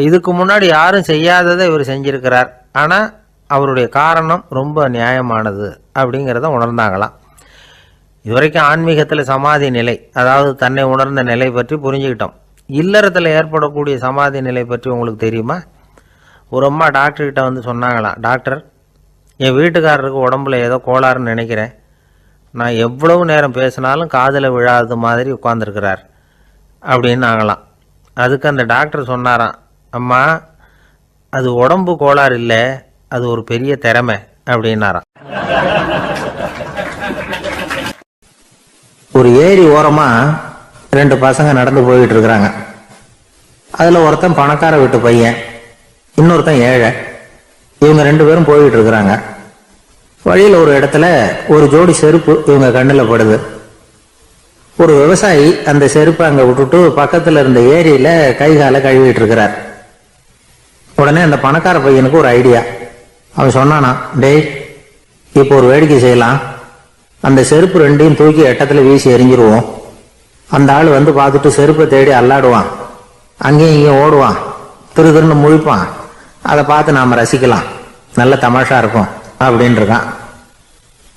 இதுக்கு முன்னாடி யாரும் செய்யாததை இவர் செஞ்சிருக்கிறார். ஆனால் அவருடைய காரணம் ரொம்ப நியாயமானது அப்படிங்கிறத உணர்ந்தாங்களாம். இதுவரைக்கும் ஆன்மீகத்தில் சமாதி நிலை, அதாவது தன்னை உணர்ந்த நிலை பற்றி புரிஞ்சுக்கிட்டோம். இல்லறத்தில் ஏற்படக்கூடிய சமாதி நிலை பற்றி உங்களுக்கு தெரியுமா? ஒரு அம்மா டாக்டர்கிட்ட வந்து சொன்னாங்களாம், டாக்டர், என் வீட்டுக்காரருக்கு உடம்புல ஏதோ கோளாறுன்னு நினைக்கிறேன். நான் எவ்வளவு நேரம் பேசினாலும் காதில் விழாதது மாதிரி உட்காந்துருக்கிறார் அப்படின்னாங்களாம். அதுக்கு அந்த டாக்டர் சொன்னாராம், அம்மா, அது உடம்பு கோளாறு இல்லை, அது ஒரு பெரிய திறமை அப்படின்னாராம். ஒரு ஏரி ஓரமாக 2 பசங்க நடந்து போயிட்டு இருக்கிறாங்க. அதில் ஒருத்தன் பணக்கார வீட்டு பையன், இன்னொருத்தன் ஏழை. இவங்க 2 பேரும் போயிட்டு இருக்கிறாங்க. வழியில் ஒரு இடத்துல ஒரு ஜோடி செருப்பு இவங்க கண்ணில் படுது. ஒரு விவசாயி அந்த செருப்பை அங்கே விட்டுட்டு பக்கத்தில் இருந்த ஏரியில் கை காலை கழுவிட்டு இருக்கிறார். உடனே அந்த பணக்கார பையனுக்கு ஒரு ஐடியா. அவன் சொன்னானா, டேய், இப்போ ஒரு வேடிக்கை செய்யலாம். அந்த செருப்பு 2ஐயும் தூக்கி எட்டத்தில் வீசி எறிஞ்சிருவோம். அந்த ஆள் வந்து பார்த்துட்டு செருப்பை தேடி அல்லாடுவான், அங்கேயும் இங்கேயும் ஓடுவான், திருன்னு முழிப்பான். அதை பார்த்து நாம் ரசிக்கலாம் நல்ல தமாஷா இருக்கும் அப்படின்னு இருக்கான்.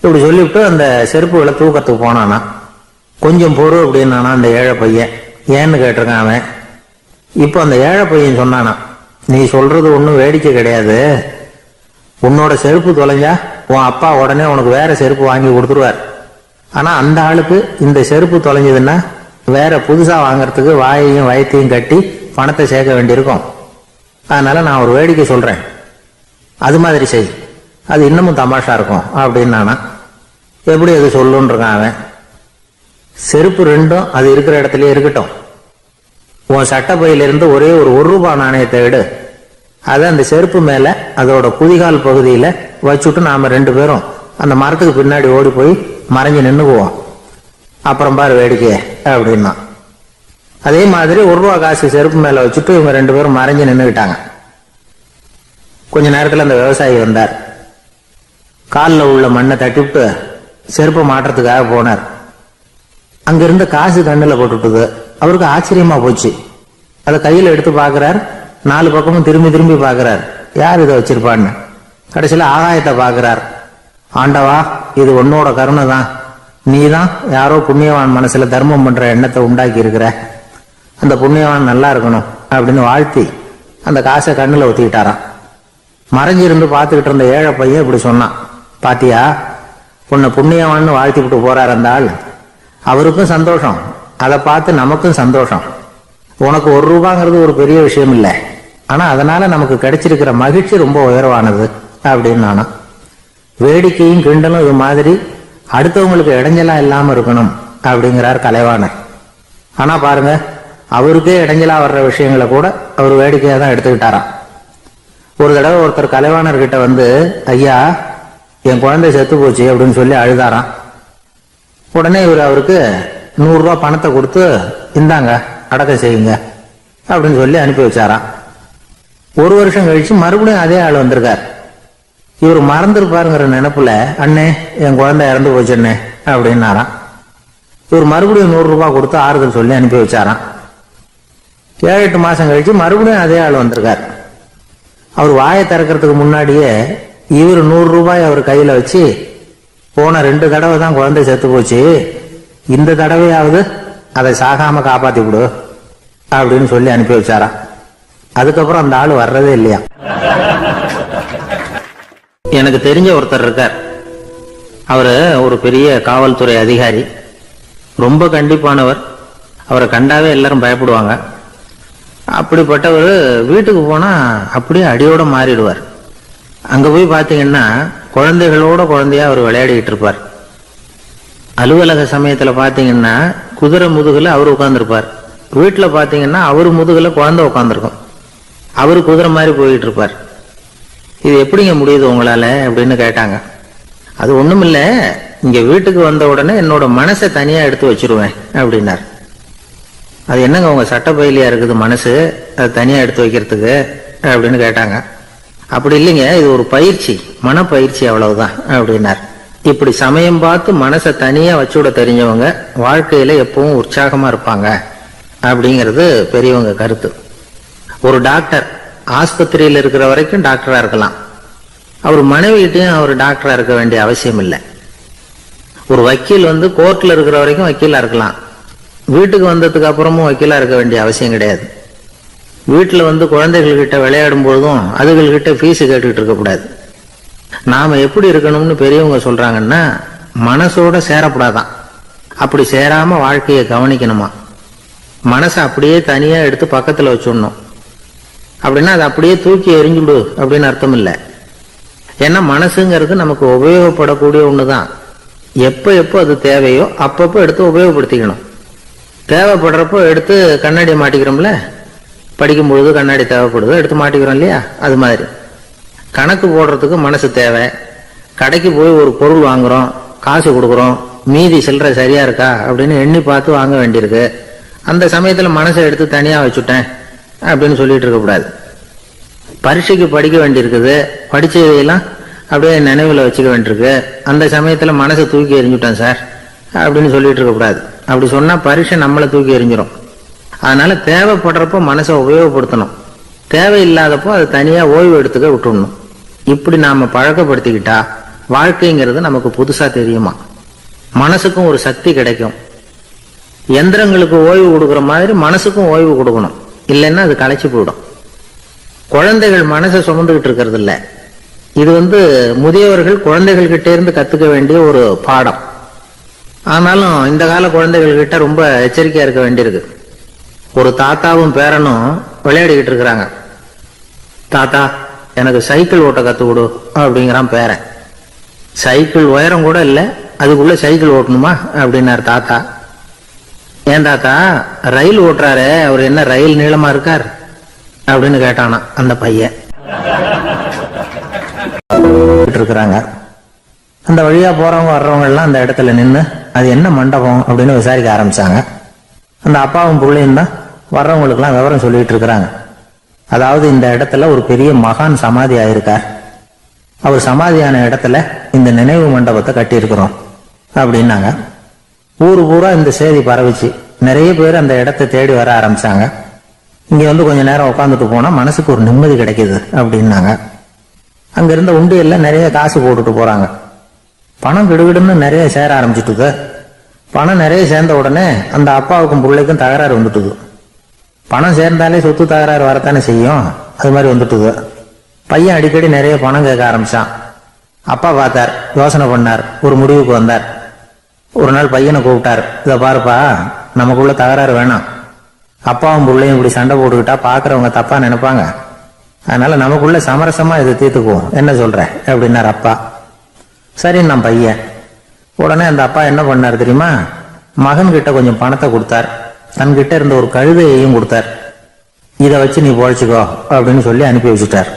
இப்படி சொல்லிவிட்டு அந்த செருப்புகளை தூக்கத்துக்கு போனானா. கொஞ்சம் பொறு அப்படின்னானா அந்த ஏழை பையன். ஏன்னு கேட்டிருக்கான் அவன். இப்போ அந்த ஏழை பையன் சொன்னானா, நீ சொல்றது ஒன்றும் வேடிக்கை கிடையாது. உன்னோட செருப்பு தொலைஞ்சா உன் அப்பா உடனே உனக்கு வேற செருப்பு வாங்கி கொடுத்துருவார். ஆனா அந்த ஆளுக்கு இந்த செருப்பு தொலைஞ்சதுன்னா வேற புதுசா வாங்கறதுக்கு வாயையும் வயத்தையும் கட்டி பணத்தை சேர்க்க வேண்டியிருக்கும். அதனால நான் ஒரு வேடிக்கை சொல்றேன், அது மாதிரி செய், அது இன்னமும் தமாஷா இருக்கும் அப்படின்னு நானா. எப்படி அது சொல்லுன்னு இருக்கான் அவன். செருப்பு ரெண்டும் அது இருக்கிற இடத்துலயே இருக்கட்டும். உன் சட்ட பையிலிருந்து ஒரே ஒரு ரூபாய் நாணயத்தை விடு, அதை அந்த செருப்பு மேல அதோட குதிகால் பகுதியில வச்சுட்டு நாம 2 பேரும் அந்த மரத்துக்கு பின்னாடி ஓடி போய் மறைஞ்சு நின்னுக்குவோம். அப்புறம் பாரு வேடிக்கை அப்படின்னா. அதே மாதிரி 1 ரூபா காசு செருப்பு மேல வச்சுட்டு இவங்க 2 பேரும் மறைஞ்சு நின்னுக்கிட்டாங்க. கொஞ்ச நேரத்துல அந்த விவசாயி வந்தார். காலில் உள்ள மண்ணை தட்டிவிட்டு செருப்பை மாட்டுறதுக்காக போனார். அங்கிருந்த காசு கண்ணுல போட்டுட்டுது. அவருக்கு ஆச்சரியமா போச்சு. அதை கையில எடுத்து பாக்குறார். 4 பக்கமும் திரும்பி திரும்பி பாக்குறார், யார் இதை வச்சிருப்பான்னு. கடைசியில ஆகாயத்தை பாக்குறார். ஆண்டவா, இது உன்னோட கருணை தான். நீ தான் யாரோ புண்ணியவான் மனசுல தர்மம் பண்ற எண்ணத்தை உண்டாக்கி இருக்கிற. அந்த புண்ணியவான் நல்லா இருக்கணும் அப்படின்னு வாழ்த்தி அந்த காசை கண்ணுல ஒத்திக்கிட்டாராம். மறைஞ்சிருந்து பார்த்துக்கிட்டு இருந்த ஏழை பையன் இப்படி சொன்னான், பாத்தியா, உன்னை புண்ணியவான்னு வாழ்த்தி விட்டு போறார் அந்த ஆள். அவருக்கும் சந்தோஷம், அதை பார்த்து நமக்கும் சந்தோஷம். உனக்கு 1 ரூபாங்கிறது ஒரு பெரிய விஷயம் இல்லை, ஆனா அதனால நமக்கு கிடைச்சிருக்கிற மகிழ்ச்சி ரொம்ப உயர்வானது அப்படின்னு நானா. வேடிக்கையும் கிண்டலும் இது மாதிரி அடுத்தவங்களுக்கு இடைஞ்சலா இல்லாம இருக்கணும் அப்படிங்கிறார் கலைவாணர். ஆனா பாருங்க, அவருக்கே இடைஞ்சலா வர்ற விஷயங்களை கூட அவர் வேடிக்கையா தான் எடுத்துக்கிட்டாராம். ஒரு தடவை ஒருத்தர் கலைவாணர் கிட்ட வந்து, ஐயா என் குழந்தை செத்து போச்சு அப்படின்னு சொல்லி அழுதாராம். உடனே இவர் அவருக்கு 100 ரூபாய் பணத்தை கொடுத்து, இந்தாங்க அடக்கம் செய்யுங்க அப்படின்னு சொல்லி அனுப்பி வச்சாராம். 1 வருஷம் கழிச்சு மறுபடியும் அதே ஆள் வந்திருக்கார். இவர் மறந்துருப்பாருங்கிற நினைப்புல, அண்ணே என் குழந்தை இறந்து போச்சுண்ணே அப்படின்னாராம். இவர் மறுபடியும் 100 ரூபாய் கொடுத்து ஆறுதல் சொல்லி அனுப்பி வச்சாராம். 7-8 மாசம் கழிச்சு மறுபடியும் அதே ஆள் வந்திருக்கார். அவர் வாயை திறக்கிறதுக்கு முன்னாடியே இவர் 100 ரூபாய் அவர் கையில வச்சு, போன 2 தடவை தான் குழந்தை செத்து போச்சு, இந்த தடவையாவது அதை சாகாம காப்பாத்தி விடு அப்படின்னு சொல்லி அனுப்பி வச்சாராம். அதுக்கப்புறம் அந்த ஆள் வர்றதே இல்லையா. எனக்கு தெரிஞ்ச ஒருத்தர் இருக்கார். அவரு ஒரு பெரிய காவல்துறை அதிகாரி, ரொம்ப கண்டிப்பானவர். அவரை கண்டாவே எல்லாரும் பயப்படுவாங்க. அப்படிப்பட்டவர் வீட்டுக்கு போனா அப்படியே அடியோட மாறிடுவார். அங்க போய் பாத்தீங்கன்னா குழந்தைகளோட குழந்தையா அவர் விளையாடிட்டு இருப்பார். அலுவலக சமயத்துல பாத்தீங்கன்னா குதிரை முதுகுல அவர் உட்கார்ந்துருப்பார். வீட்டுல பாத்தீங்கன்னா அவர் முதுகுல குழந்தை உட்காந்துருக்கும். அவரு குதிரை மாதிரி போயிட்டு இருப்பார். இது எப்படிங்க முடியுது உங்களால அப்படின்னு கேட்டாங்க. அது ஒண்ணுமில்ல, இங்க வீட்டுக்கு வந்த உடனே என்னோட மனசை தனியா எடுத்து வச்சிருவேன் அப்படின்னார். அது என்னங்க உங்க சட்ட பையிலியா இருக்குது மனசு, அது தனியா எடுத்து வைக்கிறதுக்கு அப்படின்னு கேட்டாங்க. அப்படி இல்லைங்க, இது ஒரு பயிற்சி, மனப்பயிற்சி, அவ்வளவுதான் அப்படின்னார். இப்படி சமயம் பார்த்து மனசை தனியா வச்சுட தெரிஞ்சவங்க வாழ்க்கையில எப்பவும் உற்சாகமா இருப்பாங்க அப்படிங்கிறது பெரியவங்க கருத்து. ஒரு டாக்டர் ஆஸ்பத்திரியில் இருக்கிற வரைக்கும் டாக்டரா இருக்கலாம். அவர் மனைவிகிட்டையும் அவர் டாக்டரா இருக்க வேண்டிய அவசியம் இல்லை. ஒரு வக்கீல் வந்து கோர்ட்ல இருக்கிற வரைக்கும் வக்கீலா இருக்கலாம். வீட்டுக்கு வந்ததுக்கு அப்புறமும் வக்கீலா இருக்க வேண்டிய அவசியம் கிடையாது. வீட்டுல வந்து குழந்தைகள்கிட்ட விளையாடும் பொழுதும் அதுகள்கிட்ட ஃபீஸ் கேட்டுக்கிட்டு இருக்கக்கூடாது. நாம எப்படி இருக்கணும்னு பெரியவங்க சொல்றாங்கன்னா, மனசோட சேரப்படாதான். அப்படி சேராம வாழ்க்கையை கவனிக்கணுமா. மனசை அப்படியே தனியா எடுத்து பக்கத்துல வச்சுடணும். அப்படின்னா அதை அப்படியே தூக்கி எறிஞ்சுடு அப்படின்னு அர்த்தம் இல்லை. ஏன்னா மனசுங்கிறது நமக்கு உபயோகப்படக்கூடிய ஒண்ணுதான். எப்ப எப்போ அது தேவையோ அப்பப்போ எடுத்து உபயோகப்படுத்திக்கணும். தேவைப்படுறப்போ எடுத்து கண்ணாடி மாட்டிக்கிறோம்ல, படிக்கும் பொழுது கண்ணாடி தேவைப்படுது, எடுத்து மாட்டிக்கிறோம் இல்லையா. அது மாதிரி கணக்கு போடுறதுக்கு மனசு தேவை. கடைக்கு போய் ஒரு பொருள் வாங்குறோம், காசு கொடுக்குறோம், மீதி சில்லறை சரியா இருக்கா அப்படின்னு எண்ணி பார்த்து வாங்க வேண்டியிருக்கு. அந்த சமயத்துல மனசை எடுத்து தனியா வச்சுட்டேன் அப்படின்னு சொல்லிட்டு இருக்கக்கூடாது. பரீட்சைக்கு படிக்க வேண்டியிருக்குது, படிச்சதையெல்லாம் அப்படியே நினைவுல வச்சுக்க வேண்டியிருக்கு. அந்த சமயத்துல மனசை தூக்கி எறிஞ்சுட்டேன் சார் அப்படின்னு சொல்லிட்டு இருக்கக்கூடாது. அப்படி சொன்னா பரீட்சை நம்மளை தூக்கி எறிஞ்சிடும். அதனால தேவைப்படுறப்போ மனசை உபயோகப்படுத்தணும், தேவையில்லாதப்போ அது தனியா ஓய்வு எடுத்துக்க விட்டுடணும். இப்படி நாம பழக்கப்படுத்திக்கிட்டா வாழ்க்கைங்கிறது நமக்கு புதுசா தெரியுமா. மனசுக்கும் ஒரு சக்தி கிடைக்கும். எந்திரங்களுக்கு ஓய்வு கொடுக்குற மாதிரி மனசுக்கும் ஓய்வு கொடுக்கணும், இல்லைன்னா அது களைச்சு போயிடும். குழந்தைகள் மனசை சுமந்துகிட்டு இருக்கிறது இல்ல. இது முதியவர்கள் குழந்தைகள் கிட்ட இருந்து கத்துக்க வேண்டிய ஒரு பாடம். ஆனாலும் இந்த கால குழந்தைகள் கிட்ட ரொம்ப எச்சரிக்கையா இருக்க வேண்டியிருக்கு. ஒரு தாத்தாவும் பேரனும் விளையாடிக்கிட்டு இருக்கிறாங்க. தாத்தா, எனக்கு சைக்கிள் ஓட்ட கத்து கொடு அப்படிங்கிறான் பேரன். சைக்கிள் உயரம் கூட இல்லை, அதுக்குள்ள சைக்கிள் ஓட்டணுமா அப்படின்னாரு தாத்தா. ஏன் தாத்தா, ரயில் ஓட்டுறாரு, அவர் என்ன ரயில் நீளமா இருக்கார் அப்படின்னு கேட்டானா அந்த பையன். இருக்கிறாங்க. அந்த வழியா போறவங்க வர்றவங்க எல்லாம் அந்த இடத்துல நின்று அது என்ன மண்டபம் அப்படின்னு விசாரிக்க ஆரம்பிச்சாங்க. அந்த அப்பாவும் பிள்ளையும் தான் வர்றவங்களுக்கு எல்லாம் விவரம் சொல்லிட்டு இருக்கிறாங்க. அதாவது இந்த இடத்துல ஒரு பெரிய மகான் சமாதி ஆயிருக்கார், அவர் சமாதியான இடத்துல இந்த நினைவு மண்டபத்தை கட்டி இருக்கிறோம் அப்படின்னாங்க. ஊரு பூரா இந்த செய்தி பரவிச்சு. நிறைய பேர் அந்த இடத்தை தேடி வர ஆரம்பிச்சாங்க. இங்க கொஞ்ச நேரம் உட்காந்துட்டு போனா மனசுக்கு ஒரு நிம்மதி கிடைக்குது அப்படின்னாங்க. அங்க இருந்த உண்டியல்ல நிறைய காசு போட்டுட்டு போறாங்க. பணம் கிடுகிடுன்னு நிறைய சேர ஆரம்பிச்சுட்டுது. பணம் நிறைய சேர்ந்த உடனே அந்த அப்பாவுக்கும் பிள்ளைக்கும் தகராறு வந்துட்டுது. பணம் சேர்ந்தாலே சொத்து தகராறு வரத்தானே செய்யும், அது மாதிரி வந்துட்டுது. பையன் அடிக்கடி நிறைய பணம் கேட்க ஆரம்பிச்சான். அப்பா பார்த்தார், யோசனை பண்ணார், ஒரு முடிவுக்கு வந்தார். ஒரு நாள் பையனை கூப்பிட்டார். இதை பாருப்பா, நமக்குள்ள தகராறு வேணாம். அப்பாவும் பிள்ளையும் இப்படி சண்டை போட்டுக்கிட்டா பாக்குறவங்க தப்பா நினைப்பாங்க. அதனால நமக்குள்ள சமரசமா இதை தீர்த்துக்குவோம், என்ன சொல்ற அப்படின்னார் அப்பா. சரின்னு நான் பையன். உடனே அந்த அப்பா என்ன பண்ணார் தெரியுமா, மகன் கிட்ட கொஞ்சம் பணத்தை கொடுத்தார். தன்கிட்ட இருந்த ஒரு கழுதையையும் கொடுத்தார். இதை வச்சு நீ பொழைச்சுக்கோ அப்படின்னு சொல்லி அனுப்பி வச்சுட்டார்.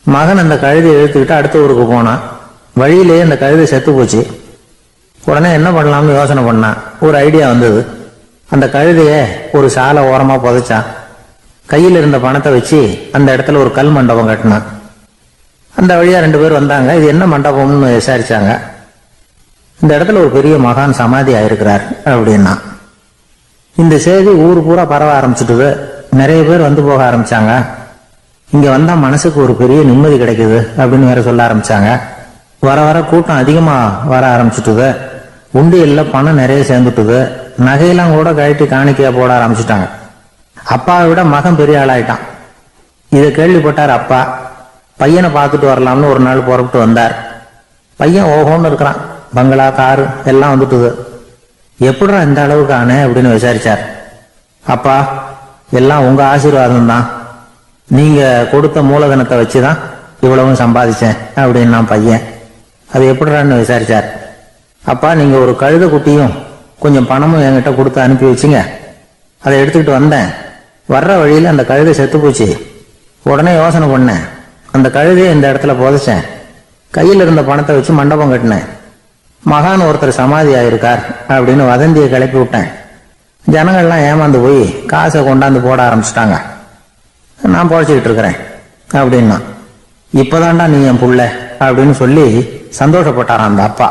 மகன் அந்த கழுதையை இழுத்துக்கிட்டு அடுத்த ஊருக்கு போனான். வழியிலேயே அந்த கழுதை செத்து போச்சு. உடனே என்ன பண்ணலாம்னு யோசனை பண்ணான். ஒரு ஐடியா வந்தது. அந்த கழுதைய ஒரு சாலை ஓரமா புதைச்சான். கையில் இருந்த பணத்தை வச்சு அந்த இடத்துல ஒரு கல் மண்டபம் கட்டினான். அந்த வழியா 2 பேர் வந்தாங்க. இது என்ன மண்டபம்னு விசாரிச்சாங்க. இந்த இடத்துல ஒரு பெரிய மகான் சமாதி ஆயிருக்கிறார் அப்படின்னா. இந்த செய்தி ஊர் பூரா பரவ ஆரம்பிச்சுட்டுது. நிறைய பேர் வந்து போக ஆரம்பிச்சாங்க. இங்க வந்தா மனசுக்கு ஒரு பெரிய நிம்மதி கிடைக்குது அப்படின்னு வேற சொல்ல ஆரம்பிச்சாங்க. வர வர கூட்டம் அதிகமா வர ஆரம்பிச்சுட்டுது. உண்டியல்ல பணம் நிறைய சேர்ந்துட்டுது. நகையெல்லாம் கூட கழட்டி காணிக்கையா போட ஆரம்பிச்சுட்டாங்க. அப்பாவை விட மகன் பெரிய ஆளாயிட்டான். இதை கேள்விப்பட்டார் அப்பா. பையனை பார்த்துட்டு வரலாம்னு ஒரு நாள் புறப்பட்டு வந்தார். பையன் ஓஹோன்னு இருக்கிறான். பங்களா, காரு எல்லாம் வந்துட்டுது. எப்படிடா இந்த அளவுக்கு ஆனே அப்படின்னு விசாரிச்சார். அப்பா, எல்லாம் உங்க ஆசீர்வாதம் தான். நீங்க கொடுத்த மூலதனத்தை வச்சுதான் இவ்வளவும் சம்பாதிச்சேன் அப்படின்னு நான் பையன். அது எப்படிடான்னு விசாரிச்சார். அப்பா, நீங்க ஒரு கழுத குட்டியும் கொஞ்சம் பணமும் என்கிட்ட கொடுத்து அனுப்பி வச்சுங்க. அதை எடுத்துக்கிட்டு வந்தேன். வர்ற வழியில அந்த கழுதை செத்து போச்சு. உடனே யோசனை பண்ணேன். அந்த கழுதையை இந்த இடத்துல புதைச்சேன். கையில் இருந்த பணத்தை வச்சு மண்டபம் கட்டினேன். மகான் ஒருத்தர் சமாதி ஆயிருக்கார் அப்படின்னு வதந்தியை கிளப்பி விட்டேன். ஜனங்கள்லாம் ஏமாந்து போய் காசை கொண்டாந்து போட ஆரம்பிச்சிட்டாங்க. நான் பொழைச்சிக்கிட்டு இருக்கிறேன் அப்படின்னா. இப்பதான்டா நீ என் புள்ள அப்படின்னு சொல்லி சந்தோஷப்பட்டாரான் அந்த அப்பா.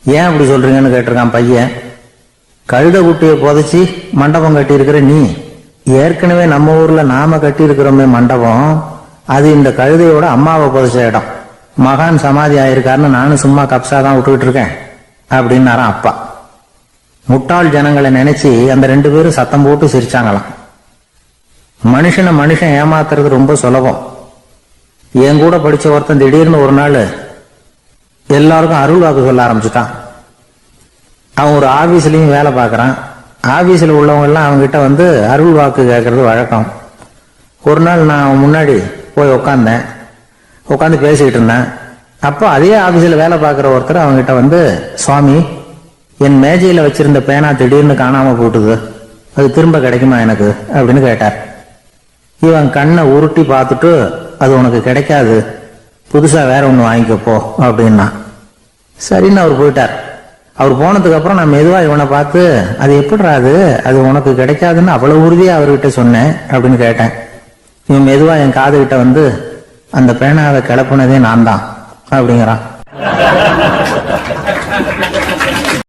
ஏன் அப்படி சொல்றீங்கன்னு கேட்டிருக்கான் பையன். கழுத குட்டியை புதைச்சி மண்டபம் கட்டி இருக்கிற நீ, ஏற்கனவே நம்ம ஊர்ல நாம கட்டி இருக்கிறோமே மண்டபம், அது இந்த கழுதையோட அம்மாவை புதைச்ச இடம். மகான் சமாதி ஆயிருக்காருன்னு நானும் சும்மா கப்சாதான் விட்டுக்கிட்டு இருக்கேன் அப்படின்னாராம் அப்பா. முட்டாள் ஜனங்களை நினைச்சு அந்த 2 பேரும் சத்தம் போட்டு சிரிச்சாங்களாம். மனுஷன் ஏமாத்துறது ரொம்ப சுலபம். என் கூட படிச்ச ஒருத்தன் திடீர்னு ஒரு நாள் எல்லாருக்கும் அருள் வாக்கு சொல்ல ஆரம்பிச்சுட்டான். அவன் ஒரு ஆபீஸ்லயும் வேலை பார்க்கறான். ஆபீஸ்ல உள்ளவங்க எல்லாம் அவங்ககிட்ட அருள் வாக்கு கேட்கறது வழக்கம். ஒரு நாள் நான் அவன் முன்னாடி போய் உட்காந்து பேசிக்கிட்டு இருந்தேன். அப்போ அதே ஆபீஸ்ல வேலை பார்க்குற ஒருத்தர் அவங்ககிட்ட சுவாமி, என் மேஜையில வச்சிருந்த பேனா திடீர்னு காணாம போட்டுது, அது திரும்ப கிடைக்குமா எனக்கு அப்படின்னு கேட்டார். இவன் கண்ணை உருட்டி பார்த்துட்டு, அது உனக்கு கிடைக்காது, புதுசா வேற ஒண்ணு வாங்கிக்கப்போ அப்படின்னா. சரின்னு அவர் போயிட்டார். அவர் போனதுக்கு அப்புறம் நான் மெதுவா இவனை பார்த்து, அது எப்படிடா அது உனக்கு கிடைக்காதுன்னு அவ்வளவு உறுதியா அவர்கிட்ட சொன்னேன் அப்படின்னு கேட்டேன். இவன் மெதுவா என் காது கிட்ட அந்த பேனாவை கிளப்புனதே நான் தான் அப்படிங்கிறான்.